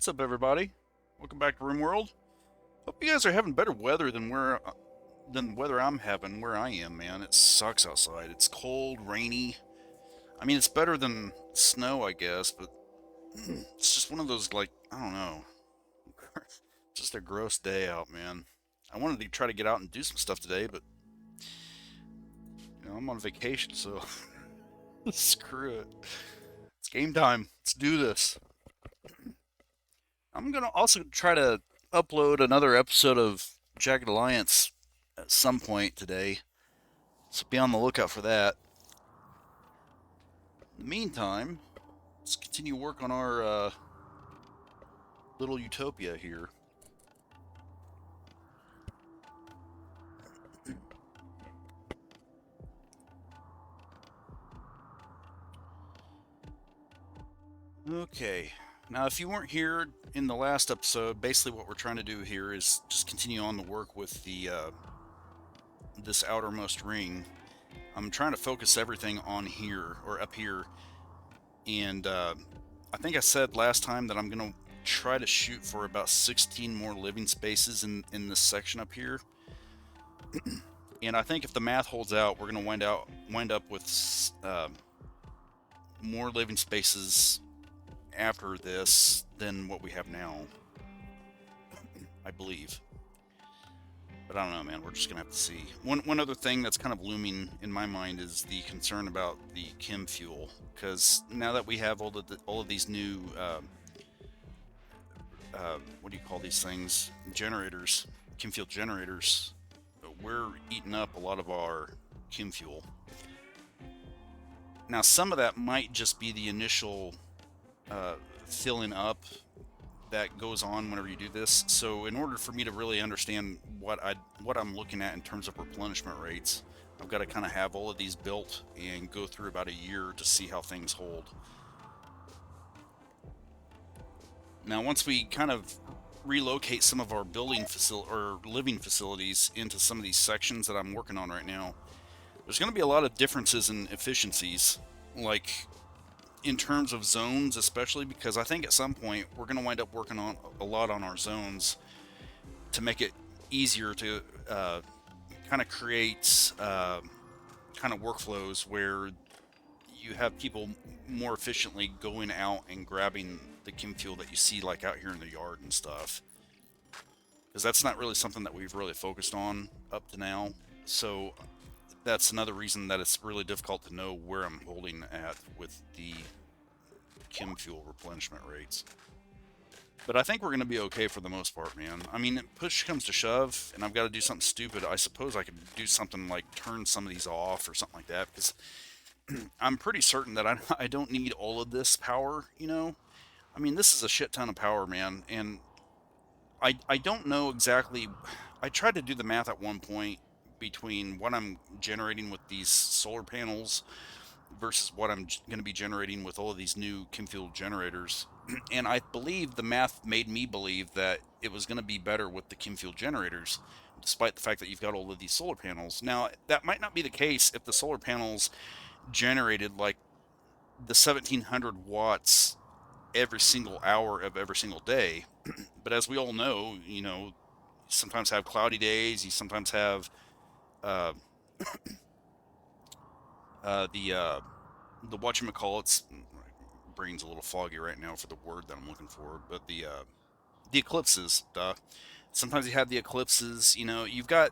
What's up, everybody? Welcome back to Rimworld. Hope you guys are having better weather than the weather I'm having where I am, man. It sucks outside. It's cold, rainy. I mean, it's better than snow, I guess, but it's just one of those I don't know, just a gross day out, man. I wanted to try to get out and do some stuff today, but I'm on vacation, so screw it. It's game time. Let's do this. I'm gonna also try to upload another episode of Jagged Alliance at some point today, so be on the lookout for that. In the meantime, let's continue work on our little utopia here. Okay, now if you weren't here in the last episode, basically what we're trying to do here is just continue on the work with the this outermost ring. I'm trying to focus everything on here or up here, and I think I said last time that I'm gonna try to shoot for about 16 more living spaces in this section up here. And I think if the math holds out, we're gonna wind up with more living spaces after this than what we have now, I believe. But I don't know, man. We're just gonna have to see. One other thing that's kind of looming in my mind is the concern about the chem fuel, because now that we have all of these new what do you call these things? Generators, chem fuel generators. We're eating up a lot of our chem fuel. Now, some of that might just be the initial filling up that goes on whenever you do this. So in order for me to really understand what I'm looking at in terms of replenishment rates, I've got to kind of have all of these built and go through about a year to see how things hold. Now, once we kind of relocate some of our living facilities into some of these sections that I'm working on right now, there's going to be a lot of differences in efficiencies, like in terms of zones, especially because I think at some point we're going to wind up working on a lot on our zones to make it easier to kind of create kind of workflows where you have people more efficiently going out and grabbing the chem fuel that you see like out here in the yard and stuff, because that's not really something that we've really focused on up to now. So that's another reason that it's really difficult to know where I'm holding at with the chem fuel replenishment rates. But I think we're going to be okay for the most part, man. I mean, push comes to shove, and I've got to do something stupid. I suppose I could do something like turn some of these off or something like that, because I'm pretty certain that I don't need all of this power, you know? I mean, this is a shit ton of power, man, and I don't know exactly. I tried to do the math at one point between what I'm generating with these solar panels versus what I'm going to be generating with all of these new chem fuel generators. And I believe the math made me believe that it was going to be better with the chem fuel generators, despite the fact that you've got all of these solar panels. Now, that might not be the case if the solar panels generated like the 1700 watts every single hour of every single day. But as we all know, you sometimes have cloudy days, you sometimes have uh, the whatchamacallits, brain's a little foggy right now for the word that I'm looking for, but the eclipses. Sometimes you have the eclipses. You've got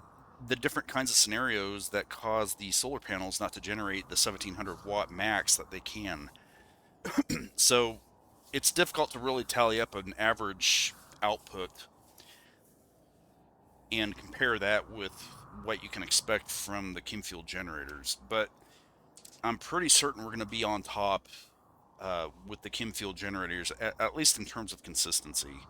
the different kinds of scenarios that cause the solar panels not to generate the 1700 watt max that they can. So it's difficult to really tally up an average output and compare that with what you can expect from the chem fuel generators. But I'm pretty certain we're going to be on top with the chem fuel generators, at least in terms of consistency.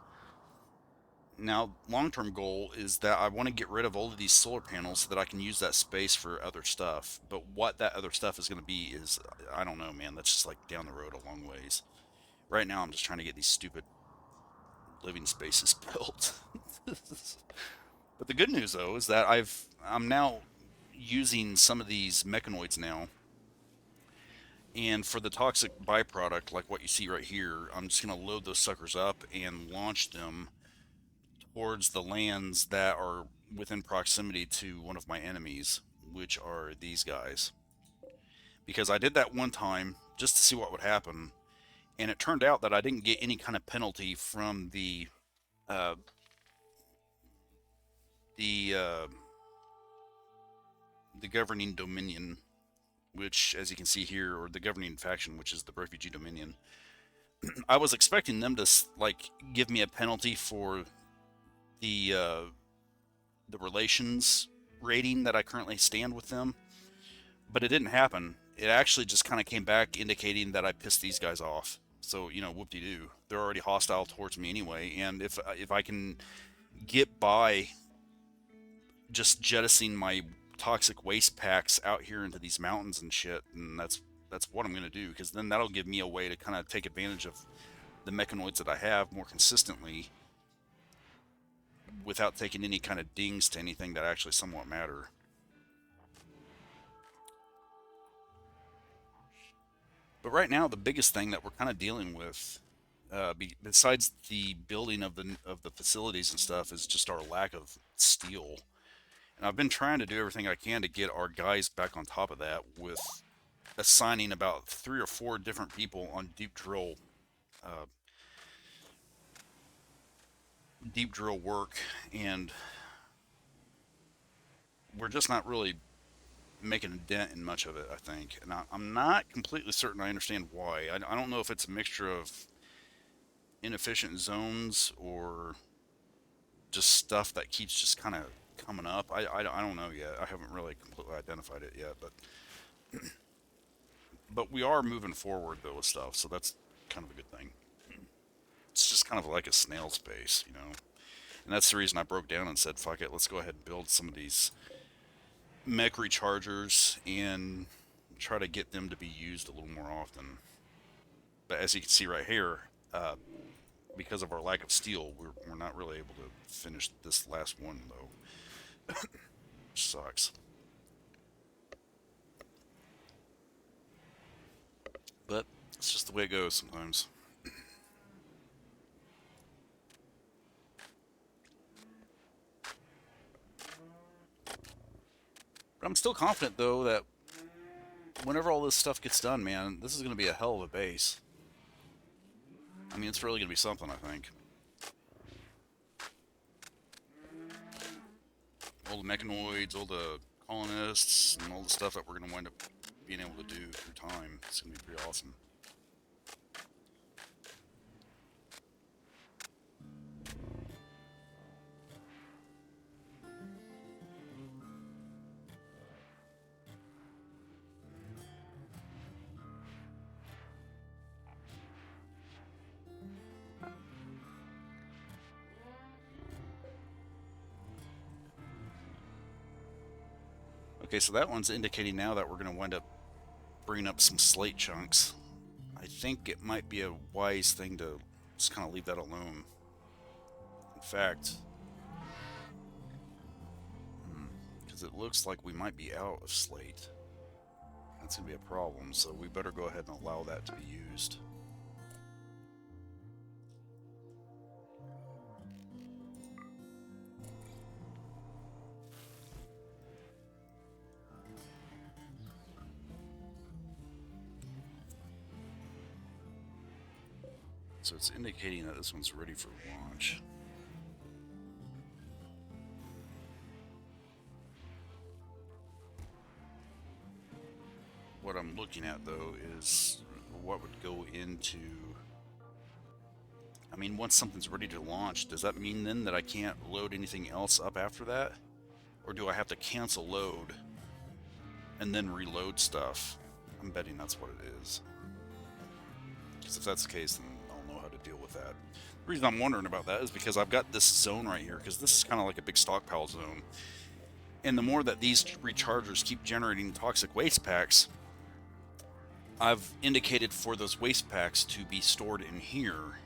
Now, long-term goal is that I want to get rid of all of these solar panels so that I can use that space for other stuff. But what that other stuff is going to be is, I don't know, man. That's just like down the road a long ways. Right now, I'm just trying to get these stupid living spaces built. But the good news, though, is that I'm now using some of these mechanoids now, And for the toxic byproduct, like what you see right here, I'm just going to load those suckers up and launch them towards the lands that are within proximity to one of my enemies, which are these guys. Because I did that one time just to see what would happen, and it turned out that I didn't get any kind of penalty from uh, the uh, the governing dominion, which, as you can see here, or the governing faction, which is the refugee dominion. I was expecting them to like give me a penalty for the uh, the relations rating that I currently stand with them, but it didn't happen. It actually just kind of came back indicating that I pissed these guys off. So whoop-de-doo. They're already hostile towards me anyway, and if I can get by just jettisoning my toxic waste packs out here into these mountains and shit, and that's what I'm gonna do, because then that'll give me a way to kind of take advantage of the mechanoids that I have more consistently without taking any kind of dings to anything that actually somewhat matter. But right now, the biggest thing that we're kind of dealing with, besides the building of the facilities and stuff, is just our lack of steel. And I've been trying to do everything I can to get our guys back on top of that with assigning about 3 or 4 different people on uh, deep drill work, and we're just not really making a dent in much of it, I think. And I'm not completely certain I understand why. I don't know if it's a mixture of inefficient zones or just stuff that keeps just kind of coming up. I don't know yet. I haven't really completely identified it yet, but we are moving forward though with stuff, so that's kind of a good thing. It's just kind of like a snail's pace, you know. And that's the reason I broke down and said, "Fuck it, let's go ahead and build some of these mech rechargers and try to get them to be used a little more often." But as you can see right here, uh, because of our lack of steel, we're not really able to finish this last one though, which sucks. But it's just the way it goes sometimes. But I'm still confident though that whenever all this stuff gets done, man, this is going to be a hell of a base. I mean, it's really going to be something, I think. All the mechanoids, all the colonists, and all the stuff that we're going to wind up being able to do through time. It's going to be pretty awesome. Okay, so that one's indicating now that we're going to wind up bringing up some slate chunks. I think it might be a wise thing to just kind of leave that alone. In fact, because it looks like we might be out of slate. That's going to be a problem, so we better go ahead and allow that to be used. So it's indicating that this one's ready for launch. What I'm looking at though is what would go into, I mean, once something's ready to launch, does that mean then that I can't load anything else up after that? Or do I have to cancel load and then reload stuff? I'm betting that's what it is. Because if that's the case, then I'll know how to deal with that. The reason I'm wondering about that is because I've got this zone right here, because this is kind of like a big stockpile zone. And the more that these rechargers keep generating toxic waste packs, I've indicated for those waste packs to be stored in here.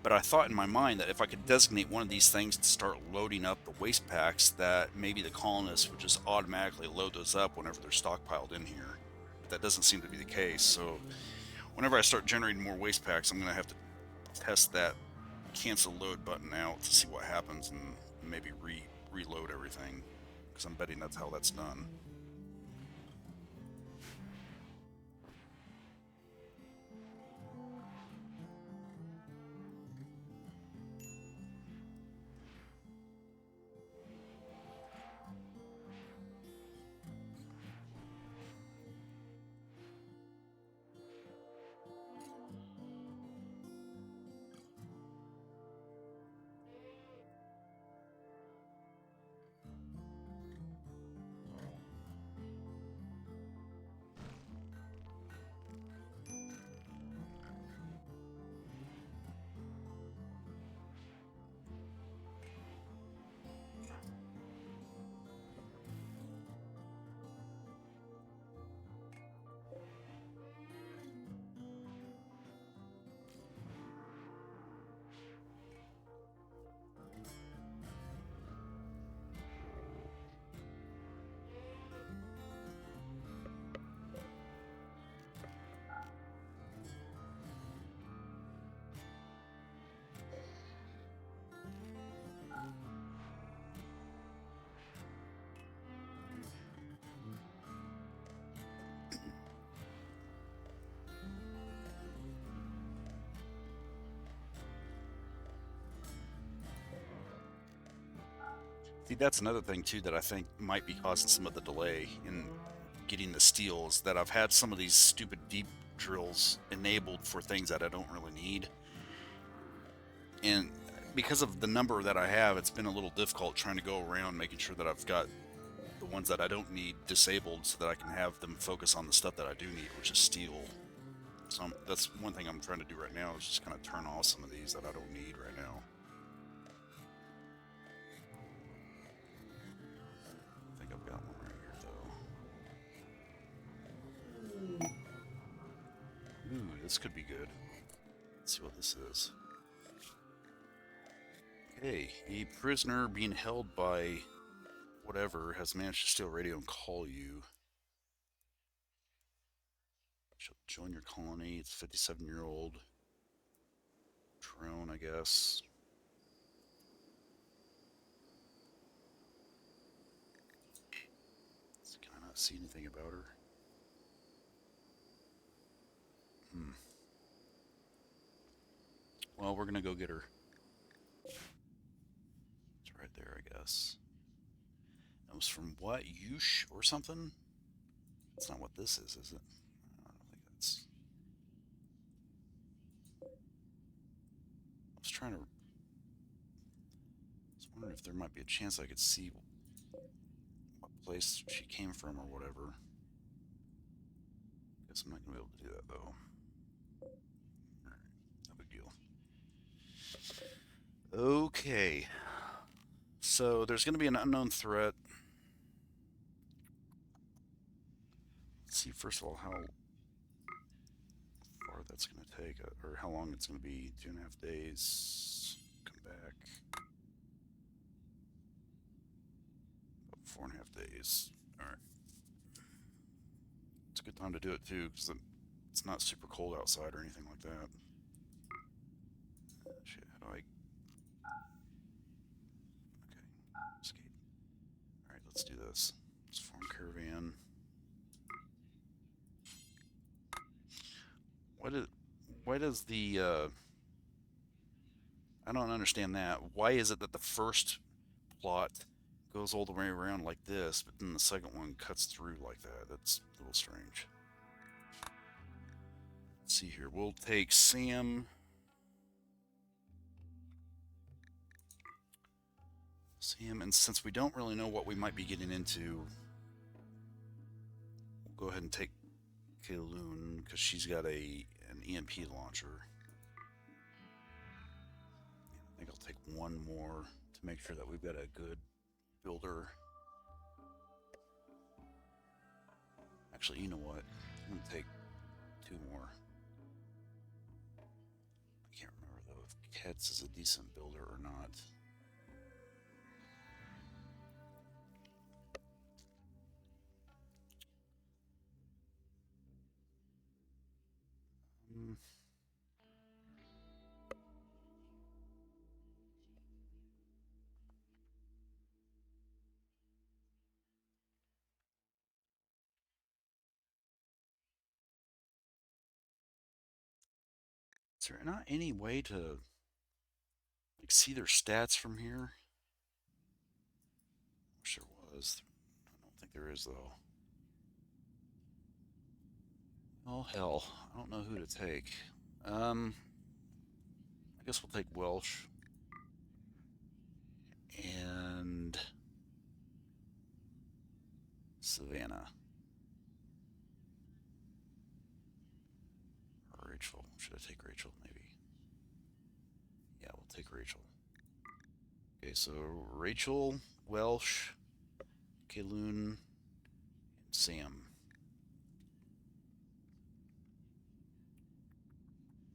But I thought in my mind that if I could designate one of these things to start loading up the waste packs, that maybe the colonists would just automatically load those up whenever they're stockpiled in here. that doesn't seem to be the case. So whenever I start generating more waste packs, I'm going to have to test that cancel load button out to see what happens and maybe reload everything, because I'm betting that's how that's done. See, that's another thing too that I think might be causing some of the delay in getting the steels, that I've had some of these stupid deep drills enabled for things that I don't really need. And because of the number that I have, it's been a little difficult trying to go around making sure that I've got the ones that I don't need disabled so that I can have them focus on the stuff that I do need, which is steel. So that's one thing I'm trying to do right now, is just kind of turn off some of these that I don't need right now. I think I've got one right here, though. Ooh, this could be good. Let's see what this is. Okay, a prisoner being held by whatever has managed to steal radio and call you. She'll join your colony. It's 57-year-old drone, I guess. Can I not see anything about her? Well, we're gonna go get her. It's right there, I guess. It was from what? Yush or something? That's not what this is it? I don't think that's. I was trying to. I was wondering if there might be a chance I could see what place she came from or whatever. Guess I'm not gonna be able to do that though. Alright, no big deal. Okay. So there's gonna be an unknown threat. Let's see first of all how far that's going to take, or how long it's going to be. 2.5 days. Come back. About 4.5 days. Alright. It's a good time to do it too, because it's not super cold outside or anything like that. Shit, how do I... Okay, escape. Alright, let's do this. Let's form caravan. Why does the, I don't understand that. Why is it that the first plot goes all the way around like this, but then the second one cuts through like that? That's a little strange. Let's see here. We'll take Sam. And since we don't really know what we might be getting into, we'll go ahead and take Kaloon, because she's got an EMP launcher. I think I'll take one more to make sure that we've got a good builder. Actually, you know what? I'm going to take 2 more. I can't remember though if Ketz is a decent builder or not. Is there not any way to like see their stats from here? Wish there was. I don't think there is though. Oh hell, I don't know who to take. I guess we'll take Welsh and Savannah. Or Rachel. Should I take Rachel? Maybe. Yeah, we'll take Rachel. Okay, so Rachel, Welsh, Kayloon, and Sam.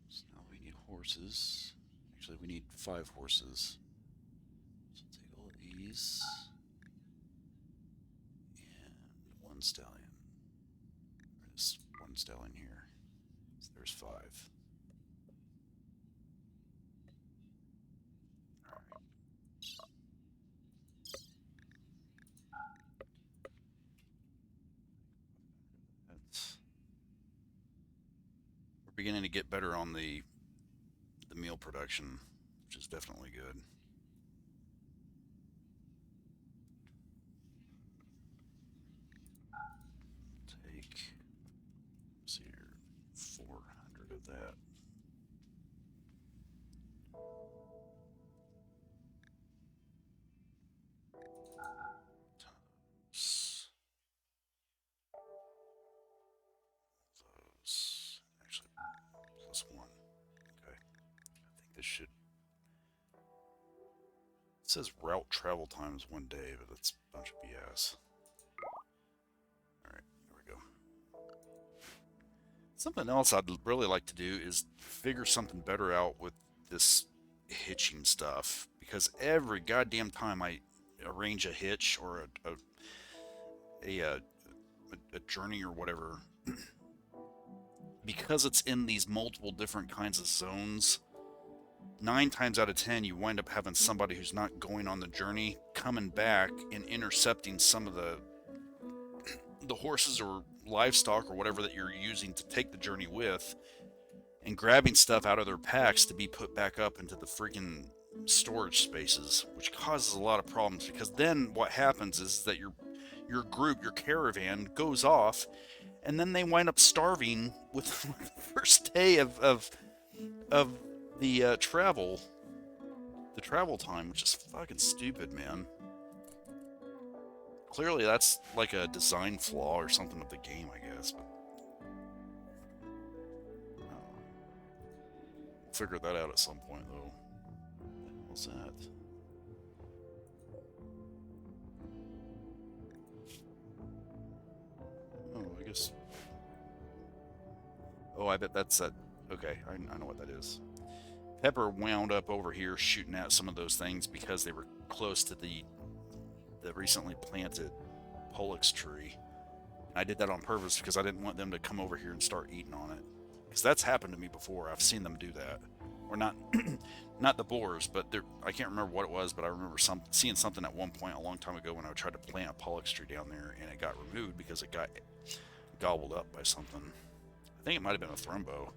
So now we need horses. Actually, we need 5 horses. So take all of these. And 1 stallion. There's 1 stallion here. So there's 5. We're beginning to get better on the meal production, which is definitely good. Take, let's see here, 400 of that. Those actually +1. Okay, I think this should. It says route travel time is 1 day, but that's a bunch of BS. Alright, here we go. Something else I'd really like to do is figure something better out with this hitching stuff, because every goddamn time I arrange a hitch or a journey or whatever, because it's in these multiple different kinds of zones, 9 times out of 10 you wind up having somebody who's not going on the journey coming back and intercepting some of the horses or livestock or whatever that you're using to take the journey with, and grabbing stuff out of their packs to be put back up into the freaking storage spaces, which causes a lot of problems, because then what happens is that your group, your caravan, goes off, and then they wind up starving with the first day of the travel time, which is fucking stupid, man. Clearly, that's like a design flaw or something with the game, I guess. But we'll figure that out at some point, though. What's that? Oh, I guess. Oh, I bet that's that. Okay, I know what that is. Pepper wound up over here shooting at some of those things because they were close to the recently planted Pollux tree. I did that on purpose because I didn't want them to come over here and start eating on it. Because that's happened to me before. I've seen them do that. Or not, not the boars, but I can't remember what it was, but I remember seeing something at one point a long time ago when I tried to plant a Pollux tree down there, and it got removed because it got gobbled up by something. I think it might have been a thrombo.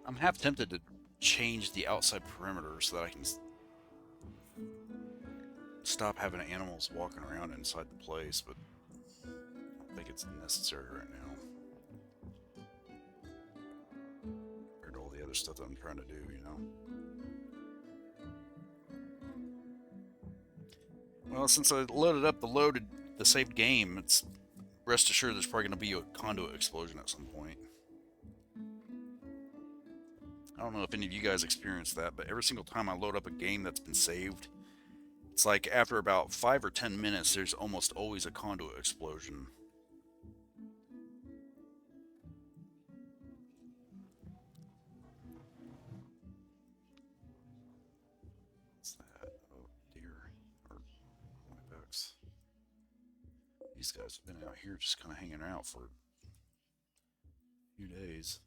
I'm half tempted to change the outside perimeter so that I can stop having animals walking around inside the place, but I don't think it's necessary right now. Compared to all the other stuff that I'm trying to do, you know? Well, since I loaded up the saved game, it's rest assured there's probably going to be a conduit explosion at some point. I don't know if any of you guys experience that, but every single time I load up a game that's been saved, it's like after about 5 or 10 minutes, there's almost always a conduit explosion. What's that? Oh, deer. Or my bucks. These guys have been out here just kind of hanging out for a few days.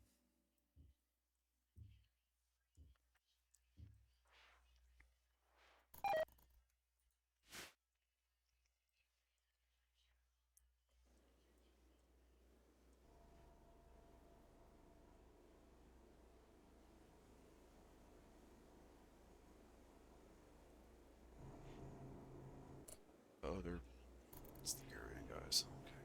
Oh, they're it's the Aryan guys. Okay.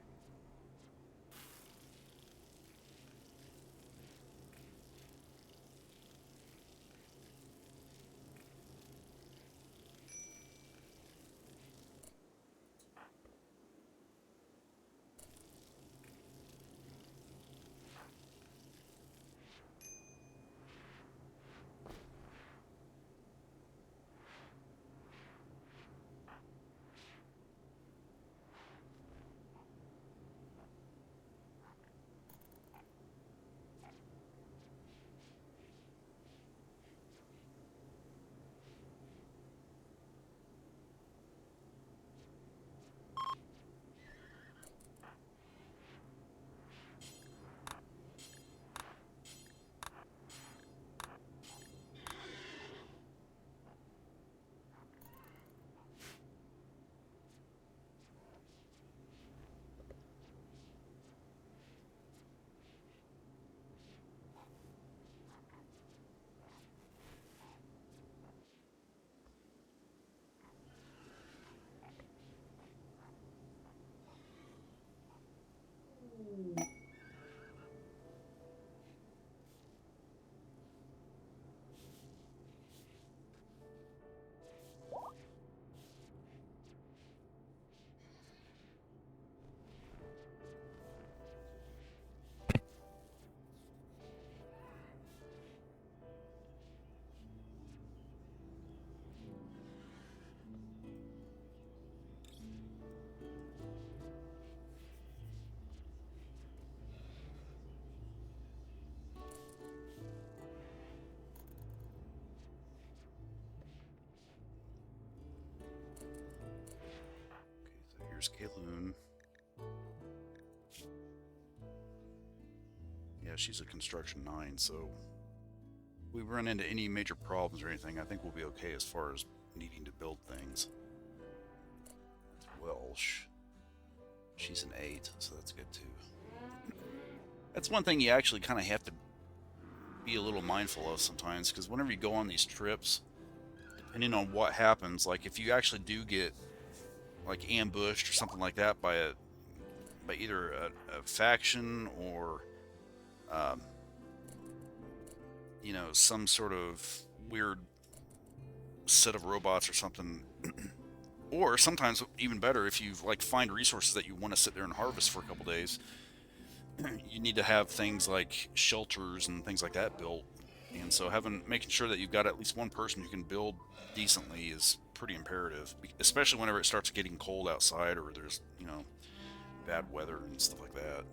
So here's Kayloon. Yeah, she's a construction 9, so if we run into any major problems or anything, I think we'll be okay as far as needing to build things. Welsh. She's an 8, so that's good too. That's one thing you actually kind of have to be a little mindful of sometimes, because whenever you go on these trips, depending on what happens, like if you actually do get like ambushed or something like that by either a faction or um, some sort of weird set of robots or something, or sometimes even better, if you like find resources that you want to sit there and harvest for a couple days, you need to have things like shelters and things like that built. And so making sure that you've got at least one person who can build decently is pretty imperative, especially whenever it starts getting cold outside or there's bad weather and stuff like that.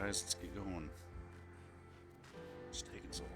guys. Let's get going. It's taking so long.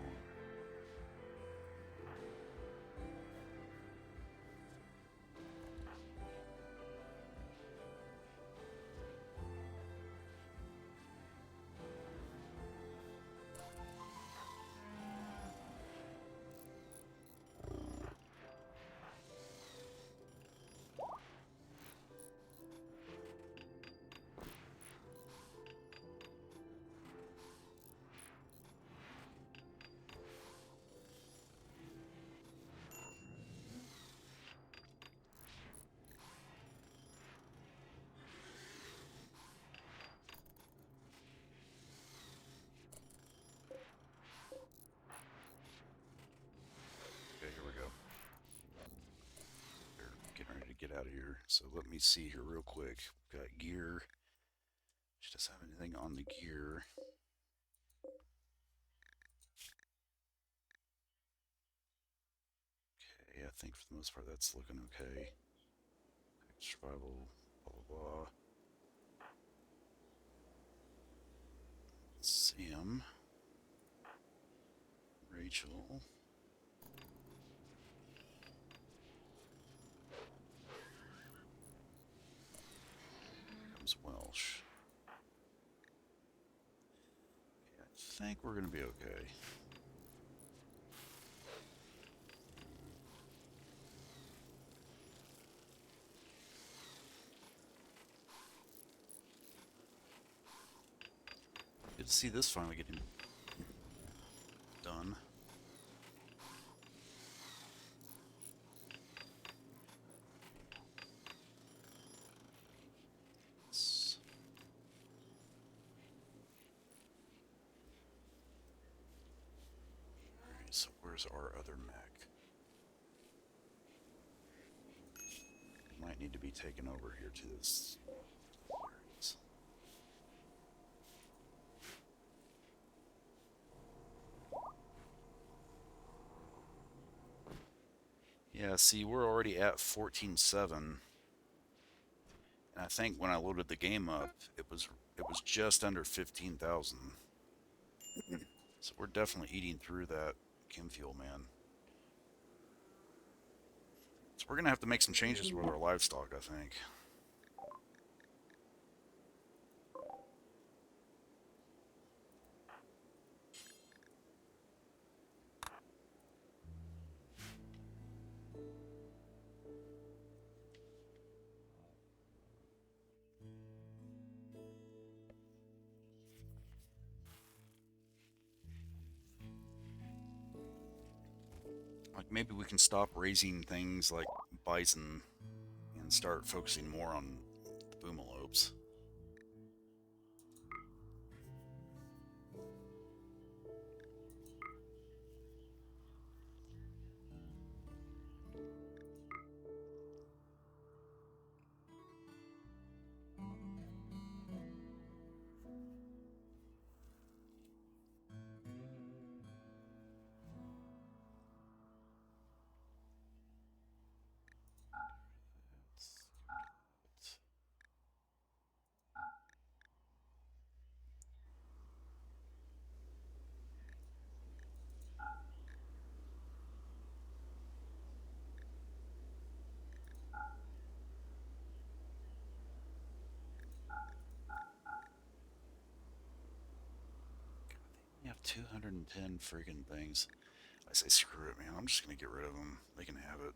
Okay, here we go. We're getting ready to get out of here. So let me see here real quick. We've got gear. She doesn't have anything on the gear. Okay, I think for the most part that's looking okay. Survival, blah blah blah. Sam, Rachel. Here comes Welsh. Okay, I think we're gonna be okay. Good to see this finally getting done. Alright, so where's our other mech? Might need to be taken over here to this. There it is. Yeah, see, we're already at 14.7, and I think when I loaded the game up, it was just under 15,000. So we're definitely eating through that chem fuel, man. So we're gonna have to make some changes with our livestock, I think. Like maybe we can stop raising things like bison and start focusing more on the boomalopes. You have 210 friggin' things. I say screw it, man. I'm just gonna get rid of them. They can have it.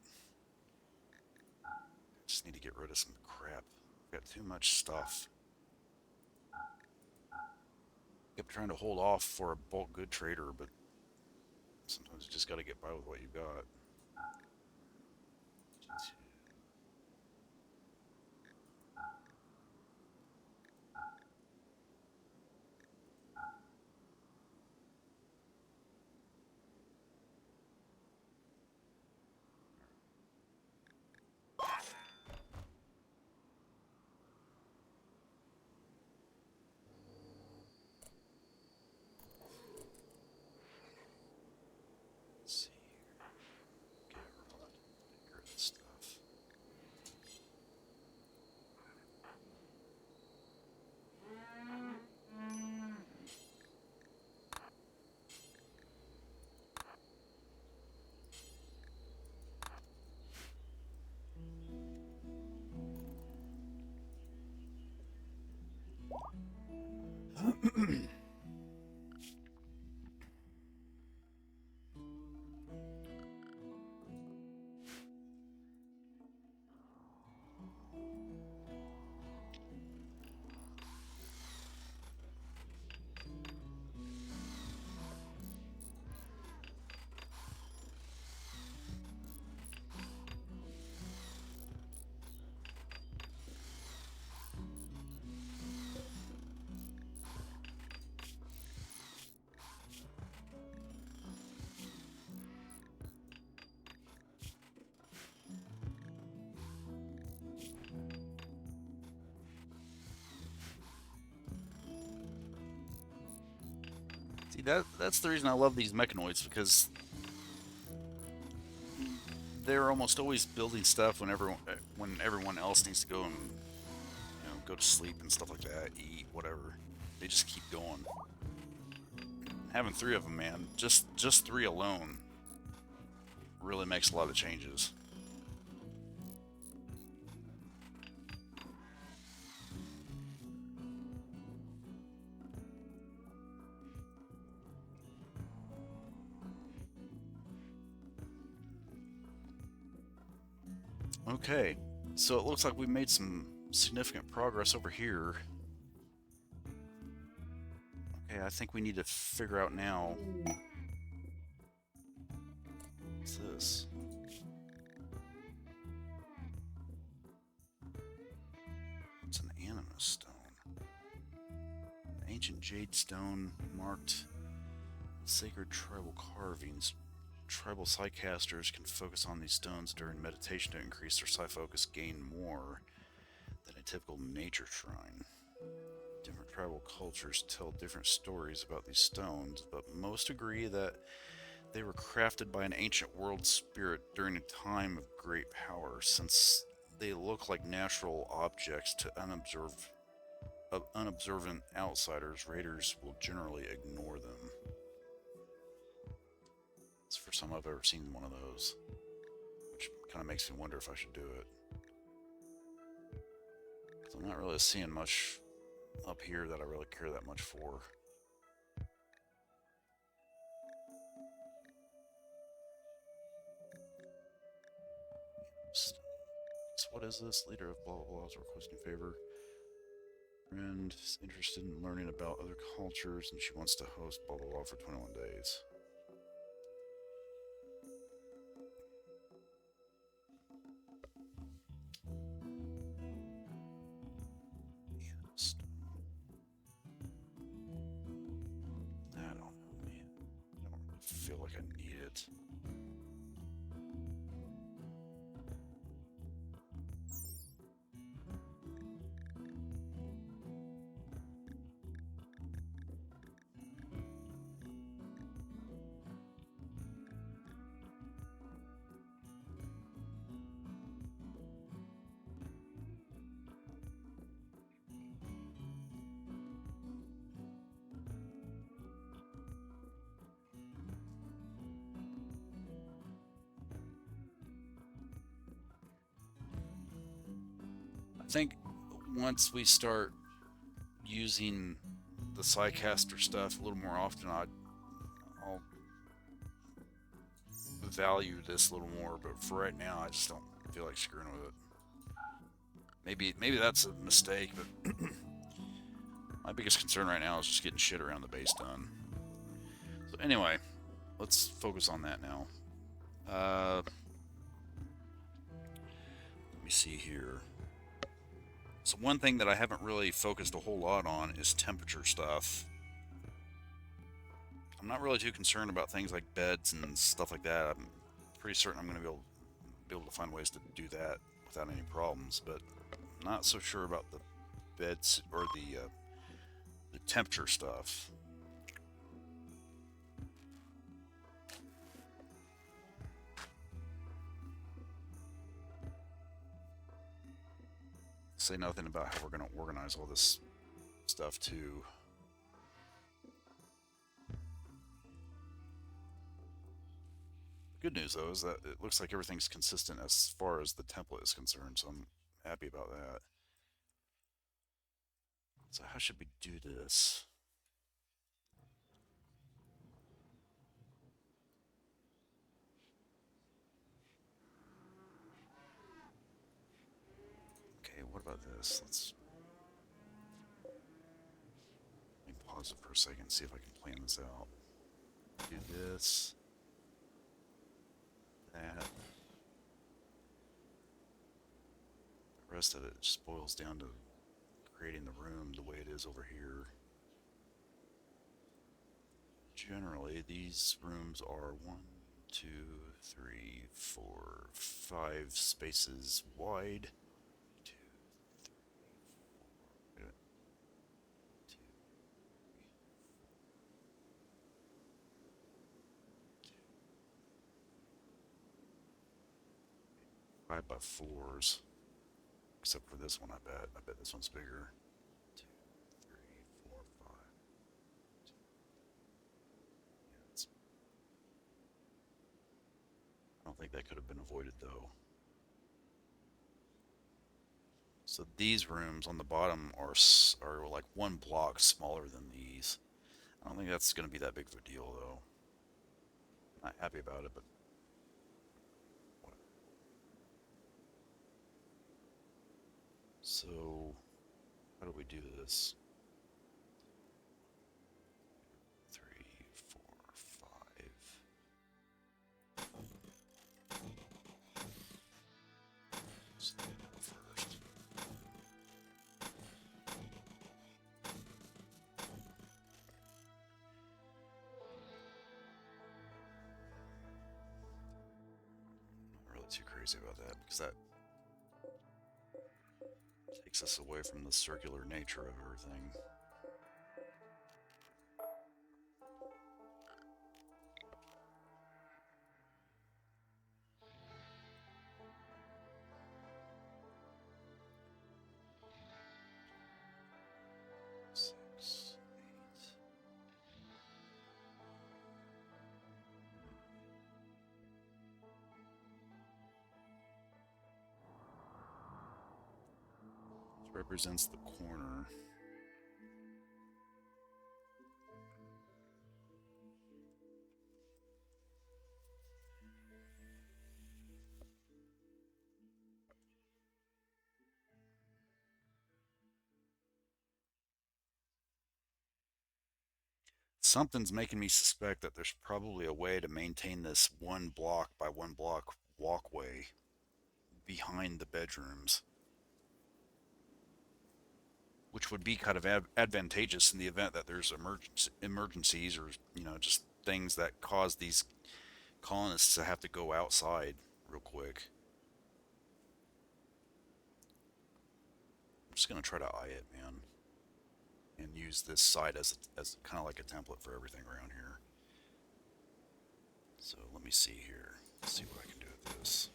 Just need to get rid of some crap. Got too much stuff. Kept trying to hold off for a bulk good trader, but sometimes you just gotta get by with what you got. Let's see here. See, that's the reason I love these mechanoids, because they're almost always building stuff when everyone else needs to go and go to sleep and stuff like that, eat, whatever. They just keep going. Having three of them, man, just three alone, really makes a lot of changes. Okay, so it looks like we made some significant progress over here. Okay, I think we need to figure out now. What's this? It's an animus stone. Ancient jade stone marked sacred tribal carvings. Tribal psycasters can focus on these stones during meditation to increase their psi focus, gain more than a typical nature shrine. Different tribal cultures tell different stories about these stones, but most agree that they were crafted by an ancient world spirit during a time of great power, since they look like natural objects to unobservant outsiders. Raiders will generally ignore them. It's the first time I've ever seen one of those, which kind of makes me wonder if I should do it. Because I'm not really seeing much up here that I really care that much for. So what is this? Leader of blah blah blah is requesting favor. Friend is interested in learning about other cultures and she wants to host blah blah blah for 21 days. Yes. I don't know, man. I don't really feel like I need it. I think once we start using the Psycaster stuff a little more often, I'll value this a little more. But for right now, I just don't feel like screwing with it. Maybe that's a mistake, but my biggest concern right now is just getting shit around the base done. So anyway, let's focus on that now. Let me see here. So one thing that I haven't really focused a whole lot on is temperature stuff. I'm not really too concerned about things like beds and stuff like that. I'm pretty certain I'm going to be able to find ways to do that without any problems, but I'm not so sure about the beds or the temperature stuff. Say nothing about how we're going to organize all this stuff too. Good news though is that it looks like everything's consistent as far as the template is concerned, so I'm happy about that. So how should we do this? about this? Let me pause it for a second, see if I can plan this out. Do this, that. The rest of it just boils down to creating the room the way it is over here. Generally, these rooms are 1, 2, 3, 4, 5 spaces wide. 2, 3, 4. Wait a minute. 2, 5 by 4s. Except for this one, I bet. I bet this one's bigger. 2, 3, 4, 5. Yeah, I don't think that could have been avoided though. So these rooms on the bottom are like 1 block smaller than these. I don't think that's going to be that big of a deal though. Not happy about it, but whatever. So how do we do this? 3, 4, 5. So go first. Not really too crazy about that because that takes us away from the circular nature of everything. Represents the corner. Something's making me suspect that there's probably a way to maintain this 1 block by 1 block walkway behind the bedrooms, which would be kind of advantageous in the event that there's emergencies or just things that cause these colonists to have to go outside real quick. I'm just gonna try to eye it, man, and use this side as kind of like a template for everything around here. So let me see here. Let's see what I can do with this.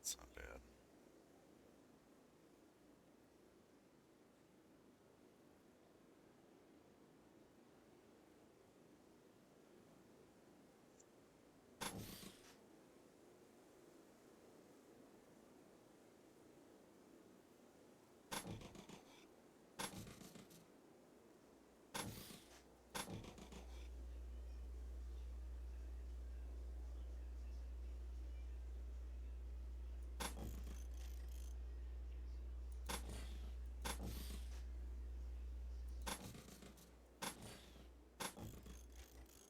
It's not bad.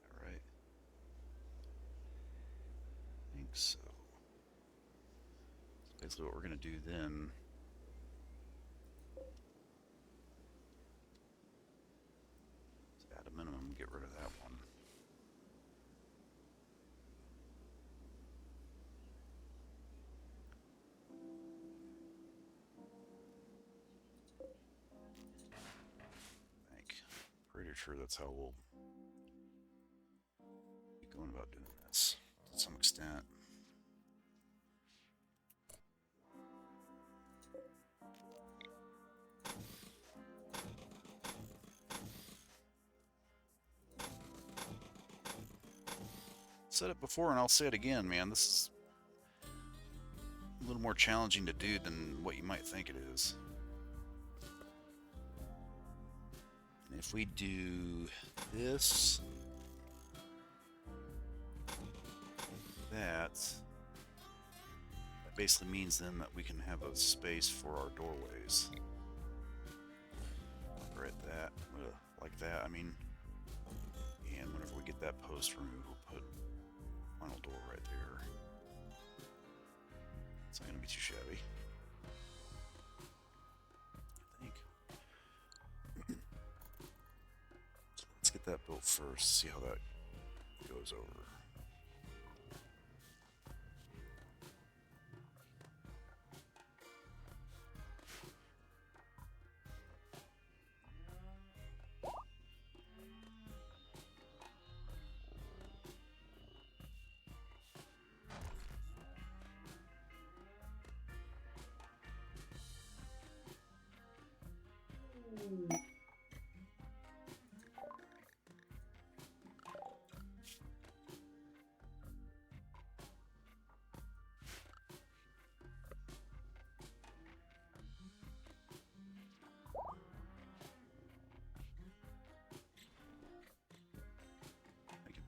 All right. I think so. Basically, what we're gonna do then. At a minimum, get rid of that one. I think. Pretty sure that's how we'll be going about doing this to some extent. Said it before and I'll say it again, man. This is a little more challenging to do than what you might think it is. If we do this, that basically means then that we can have a space for our doorways. Right, that, like that, I mean. And whenever we get that post removed, we'll put final door right there. It's not going to be too shabby, I think. So let's get that built first, see how that goes over.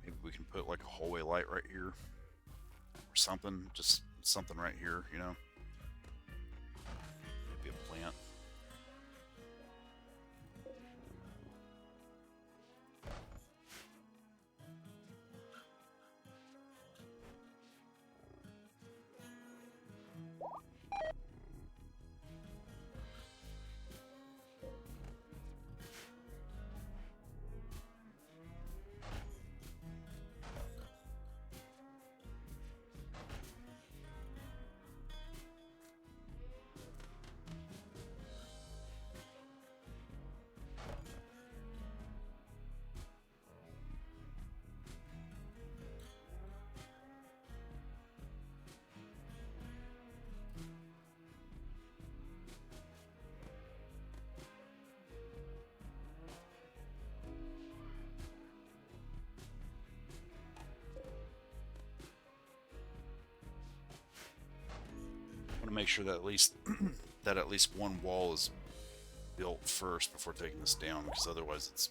Maybe we can put like a hallway light right here or something, just something right here, you know. Maybe a plant. I want to make sure that at least one wall is built first before taking this down, because otherwise it's,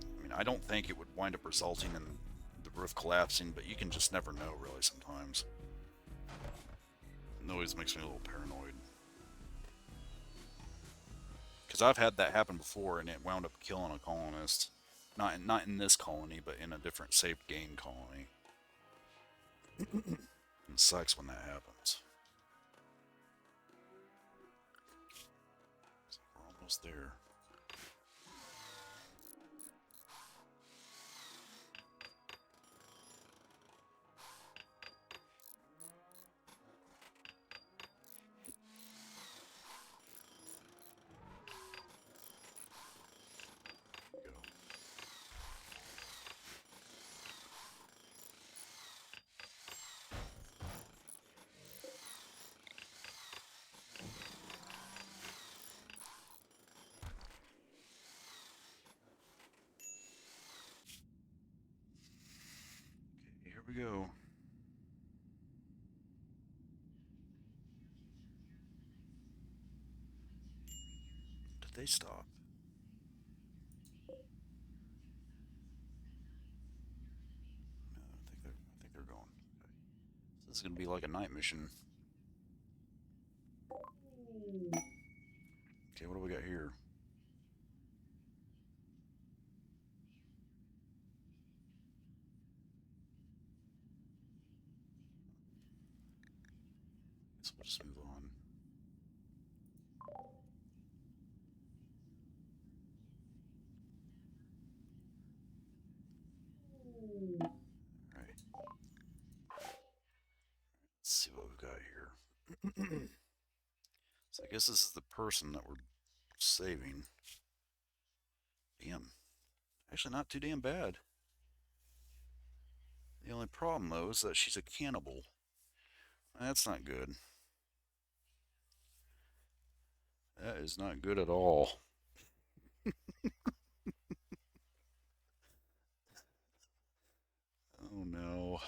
I mean, I don't think it would wind up resulting in the roof collapsing, but you can just never know really sometimes. Noise makes me a little paranoid, because I've had that happen before and it wound up killing a colonist. Not in this colony, but in a different safe game colony. It sucks when that happens. So we're almost there. Here we go. Did they stop? No, I think they're going. Okay. So this is gonna be like a night mission. Okay, what do we got here? Guess we'll just move on. Alright. Let's see what we've got here. So I guess this is the person that we're saving. Damn. Actually, not too damn bad. The only problem, though, is that she's a cannibal. That's not good. That is not good at all. Oh no.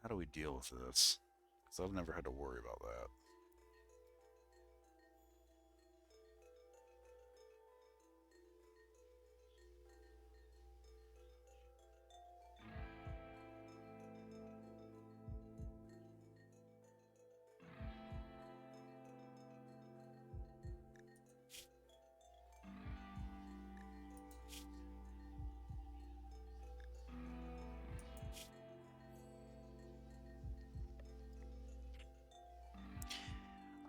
How do we deal with this? So I've never had to worry about that.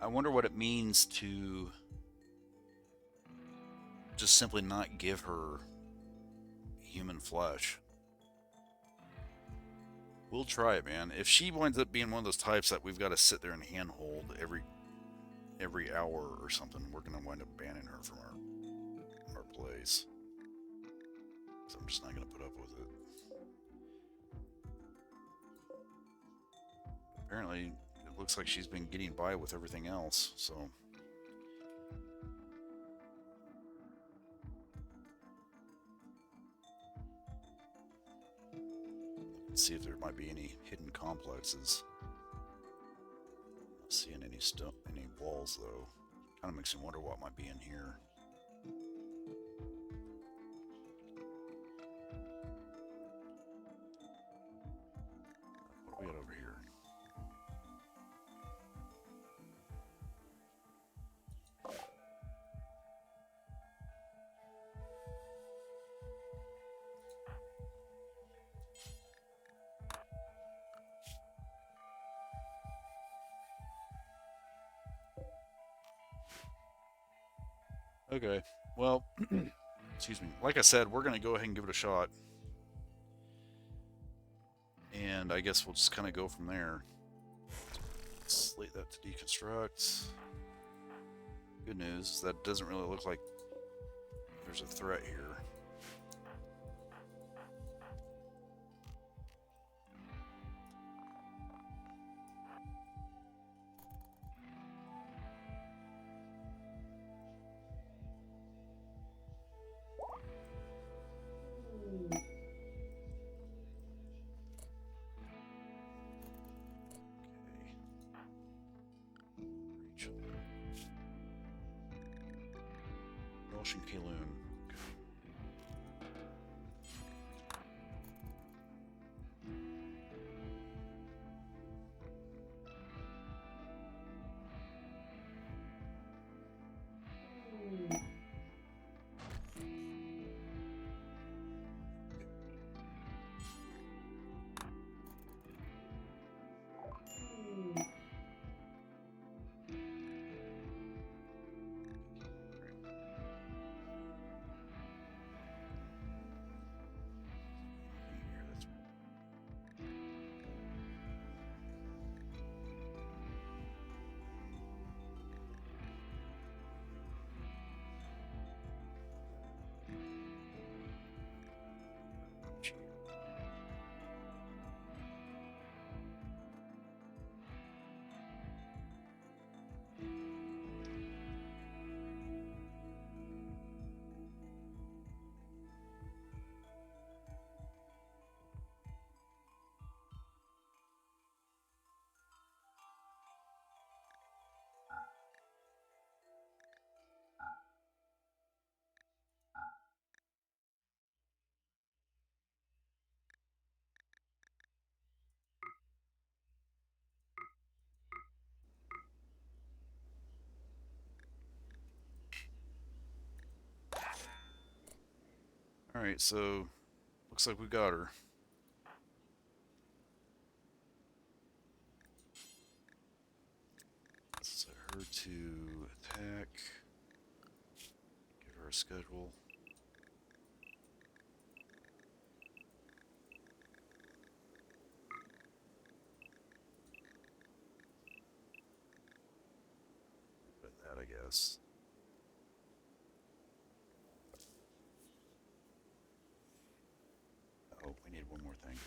I wonder what it means to just simply not give her human flesh. We'll try it, man. If she winds up being one of those types that we've got to sit there and handhold every hour or something, we're gonna wind up banning her from our place. So I'm just not gonna put up with it. Apparently, it looks like she's been getting by with everything else, so. Let's see if there might be any hidden complexes. Not seeing any walls though. Kind of makes me wonder what might be in here. What do we got over here? Okay, well, excuse me. Like I said, we're going to go ahead and give it a shot. And I guess we'll just kind of go from there. Slate that to deconstruct. Good news, that doesn't really look like there's a threat here. Motion Kaloon. Alright, so looks like we got her. Let's set her to attack. Give her a schedule. Put that, I guess. Oh, we need one more thing.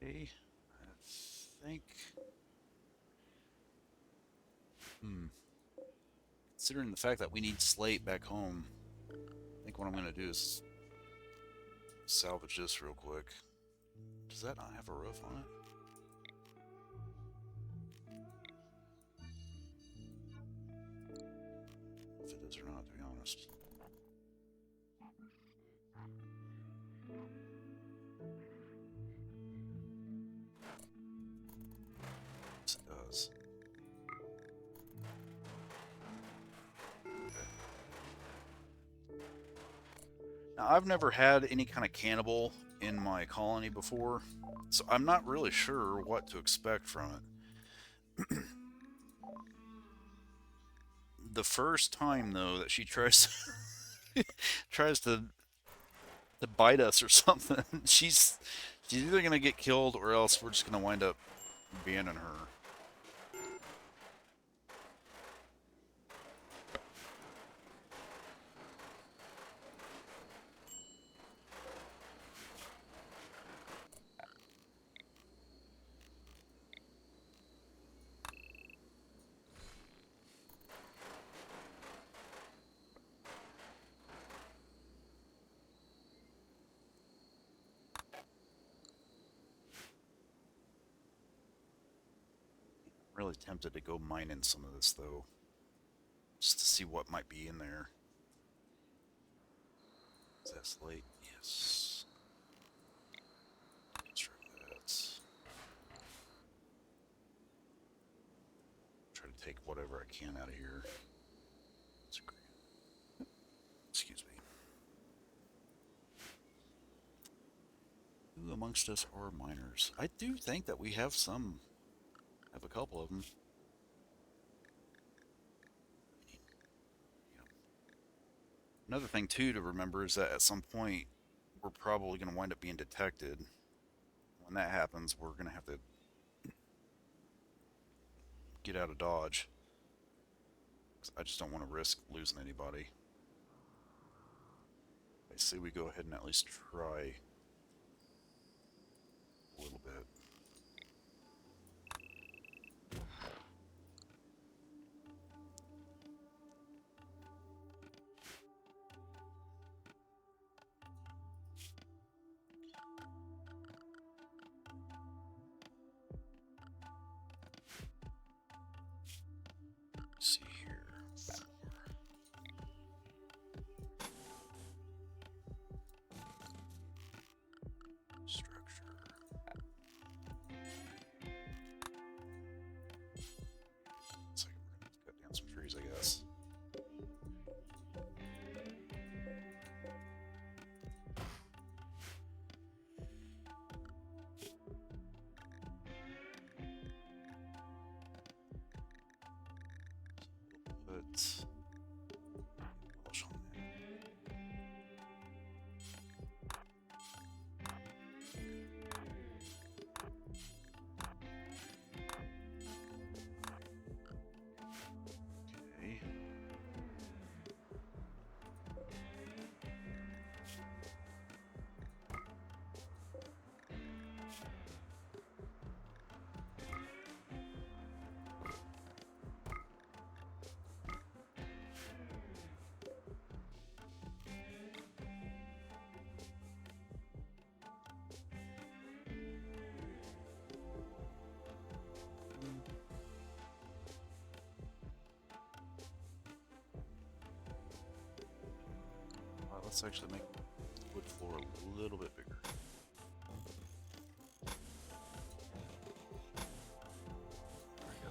Okay. I think... Considering the fact that we need slate back home, I think what I'm going to do is salvage this real quick. Does that not have a roof on it? If it is or not, to be honest. Yes, it does. Okay. Now, I've never had any kind of cannibal in my colony before, so I'm not really sure what to expect from it. The first time, though, that she tries to bite us or something, she's either gonna get killed or else we're just gonna wind up banning her. I'm really tempted to go mining some of this though, just to see what might be in there. Is that slate? Yes. Let's try that. Try to take whatever I can out of here. Excuse me. Who amongst us are miners? I do think that we have some. Have a couple of them. Another thing too to remember is that at some point we're probably going to wind up being detected. When that happens, we're going to have to get out of Dodge. I just don't want to risk losing anybody. I say we go ahead and at least try a little bit. Let's see here. Structure. Looks like we're going to cut down some trees, I guess. Put mulch on that. Okay. Let's actually make the wood floor a little bit bigger. There we go.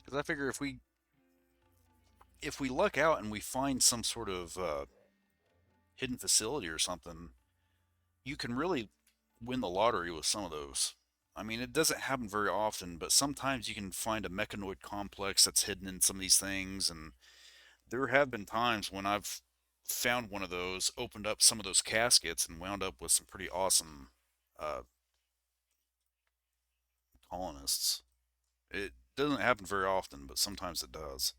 Because I figure if we luck out and we find some sort of hidden facility or something, you can really win the lottery with some of those. I mean, it doesn't happen very often, but sometimes you can find a mechanoid complex that's hidden in some of these things. And there have been times when I've found one of those, opened up some of those caskets, and wound up with some pretty awesome uh, colonists. It doesn't happen very often, but sometimes it does.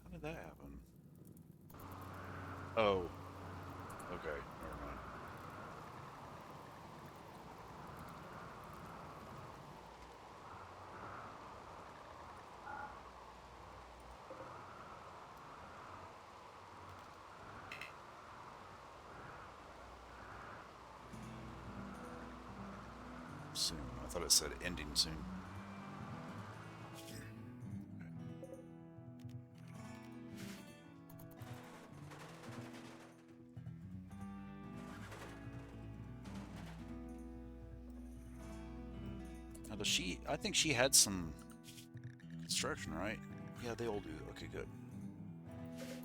How did that happen? Oh, okay, never mind. Soon. I thought it said ending soon. Now, does she? I think she had some construction, right? Yeah, they all do. Okay, good.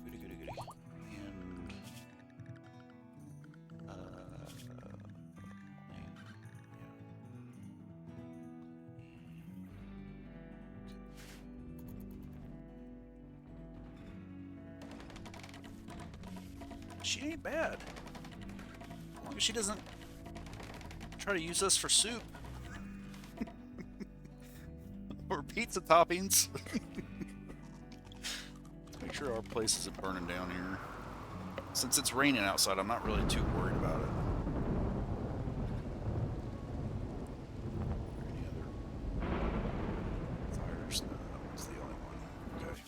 Goody, goody, goody. And she ain't bad. As long as she doesn't try to use us for soup or pizza toppings. Let's make sure our place isn't burning down here. Since it's raining outside, I'm not really too worried about it. Any other fires? No, that was the only one. Okay.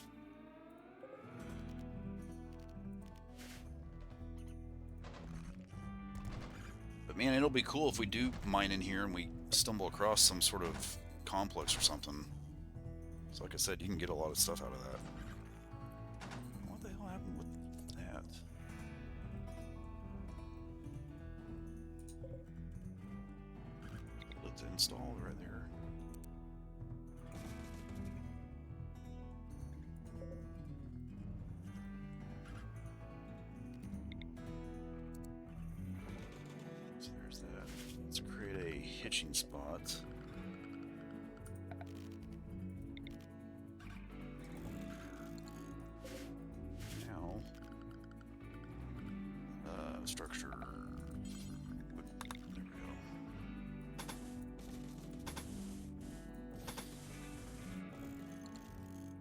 But man, it'll be cool if we do mine in here and we stumble across some sort of complex or something. So like I said, you can get a lot of stuff out of that. What the hell happened with that? It's installed right there. So there's that. Let's create a hitching spot. Now, structure. There we go.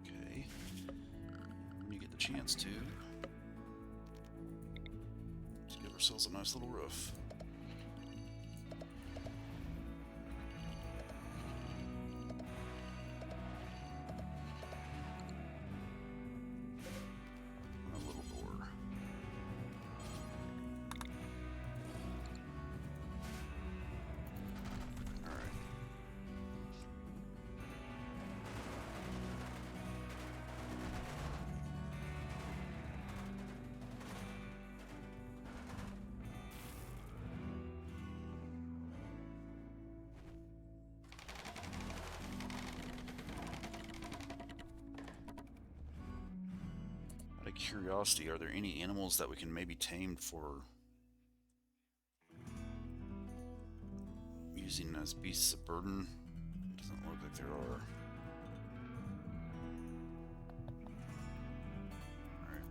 Okay. When you get the chance to, let's give ourselves a nice little roof. curiosity, are there any animals that we can maybe tame for using as beasts of burden? Doesn't look like there are. Alright.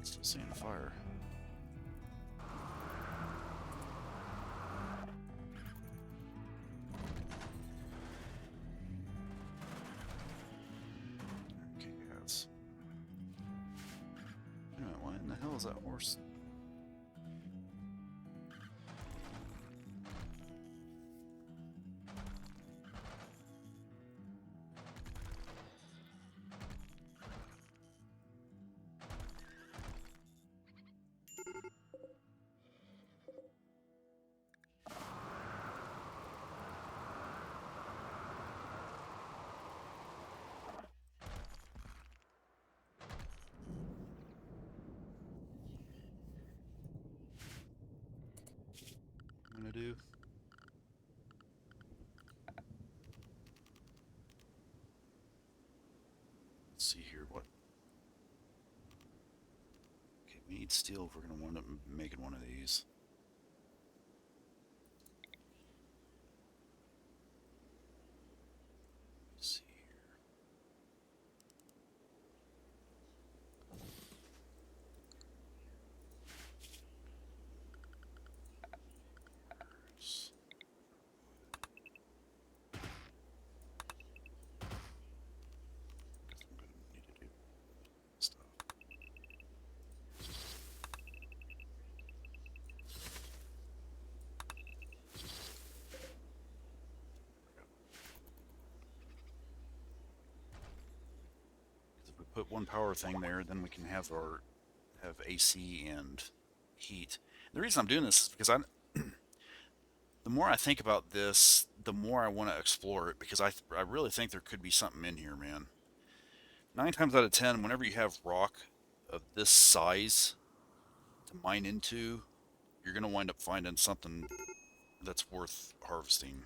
Still seeing fire. Okay, yes. Anyway, what in the hell is that horse? Gonna do. Let's see here what. Okay, we need steel if we're gonna wind up making one of these. Let's see here. Put one power thing there, then we can have AC and heat. The reason I'm doing this is because the more I think about this, the more I want to explore it, because I really think there could be something in here, man. 9 times out of 10, whenever you have rock of this size to mine into, you're going to wind up finding something that's worth harvesting.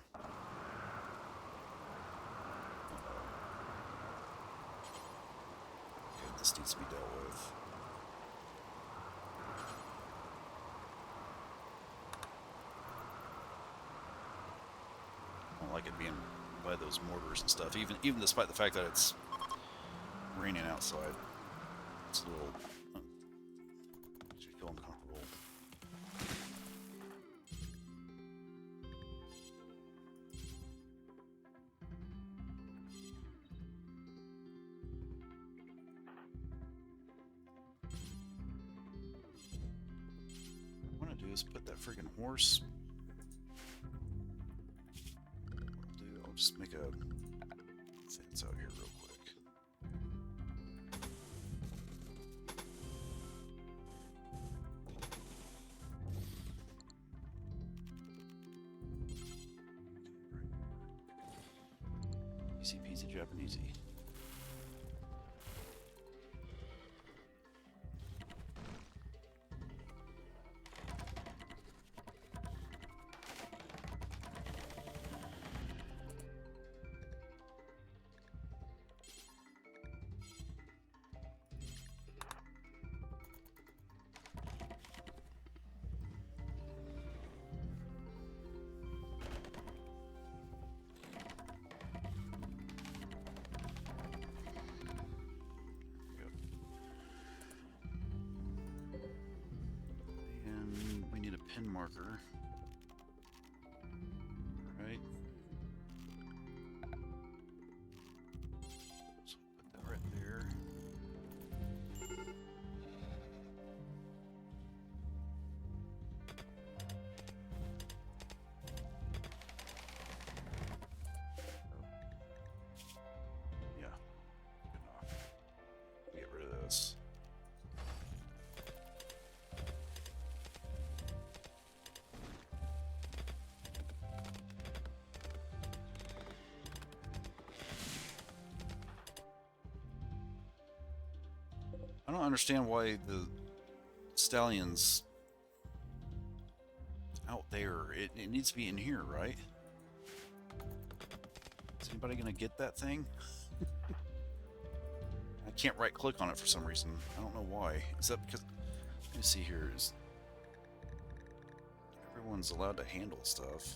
This needs to be dealt with. I don't like it being by those mortars and stuff, even despite the fact that it's raining outside. It's a little... makes me feel uncomfortable. What I want to do is put that friggin' horse... I'll just make a fence out here real quick. Easy peasy Japanesey. Pin marker, right? So put that right there. Yeah, good enough. Get rid of this. I don't understand why the stallion's out there. It needs to be in here, right? Is anybody gonna get that thing? I can't right click on it for some reason. I don't know why. Is that because... Let me see here. Is everyone's allowed to handle stuff?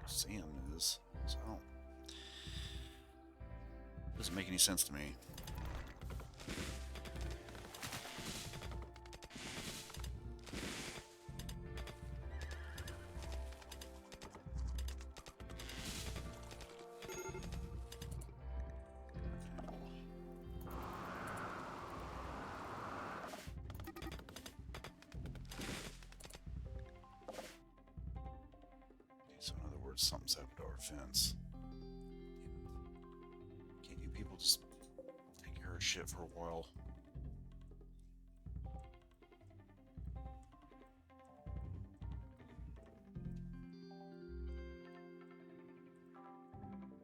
Sam is. So I don't... Doesn't make any sense to me. So in other words, something's happened to our fence. Can't you people just take care of shit for a while?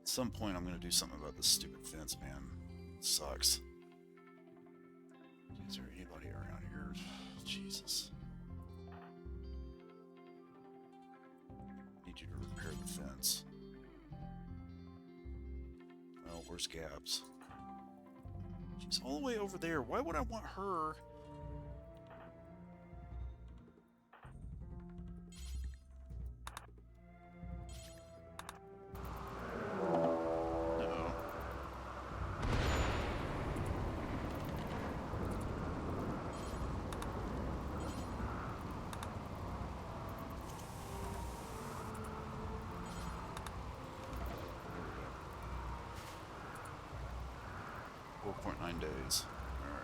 At some point, I'm gonna do something about this stupid fence, man. It sucks. Is there anybody around here? Jesus. Need you to repair the fence. Well, where's Gabs? She's all the way over there. Why would I want her? No. 4.9 days. Alright.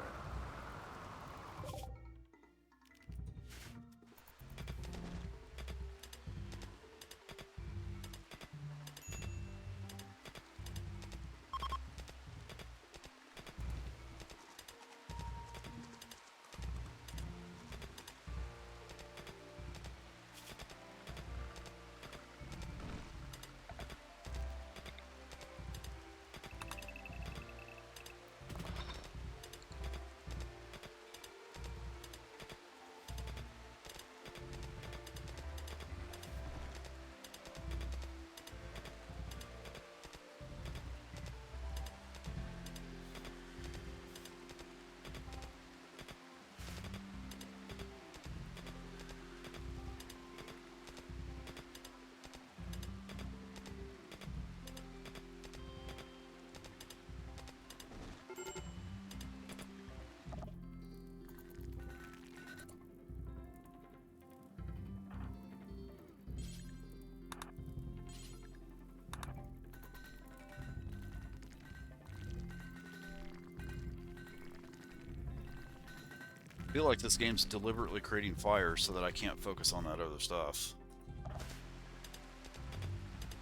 I feel like this game's deliberately creating fire so that I can't focus on that other stuff.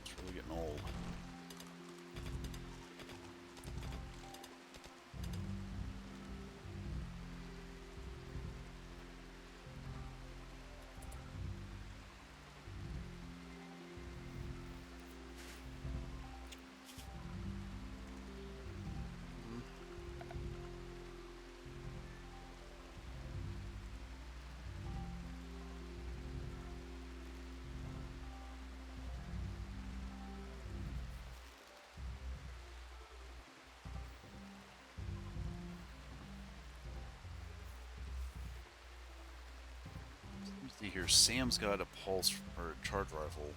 It's really getting old. See here, Sam's got a pulse or a charge rifle.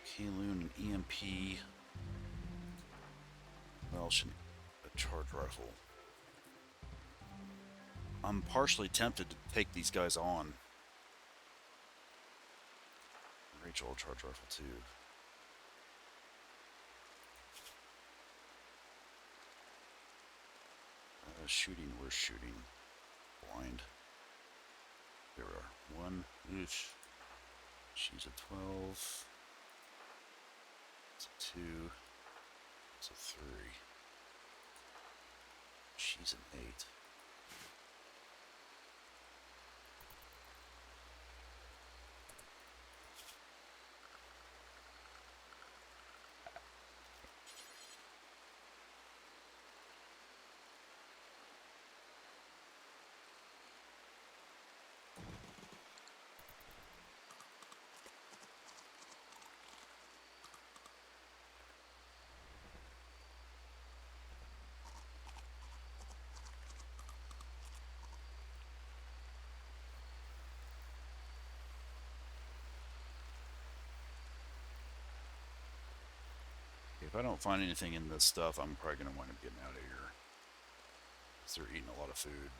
Kaloon, an EMP. Welsh, a charge rifle. I'm partially tempted to take these guys on. Rachel, a charge rifle too. Shooting, we're shooting. Blind. There we are. 1. Oosh. She's a 12. It's a 2. It's a 3. She's an 8. If I don't find anything in this stuff, I'm probably going to wind up getting out of here. Because they're eating a lot of food.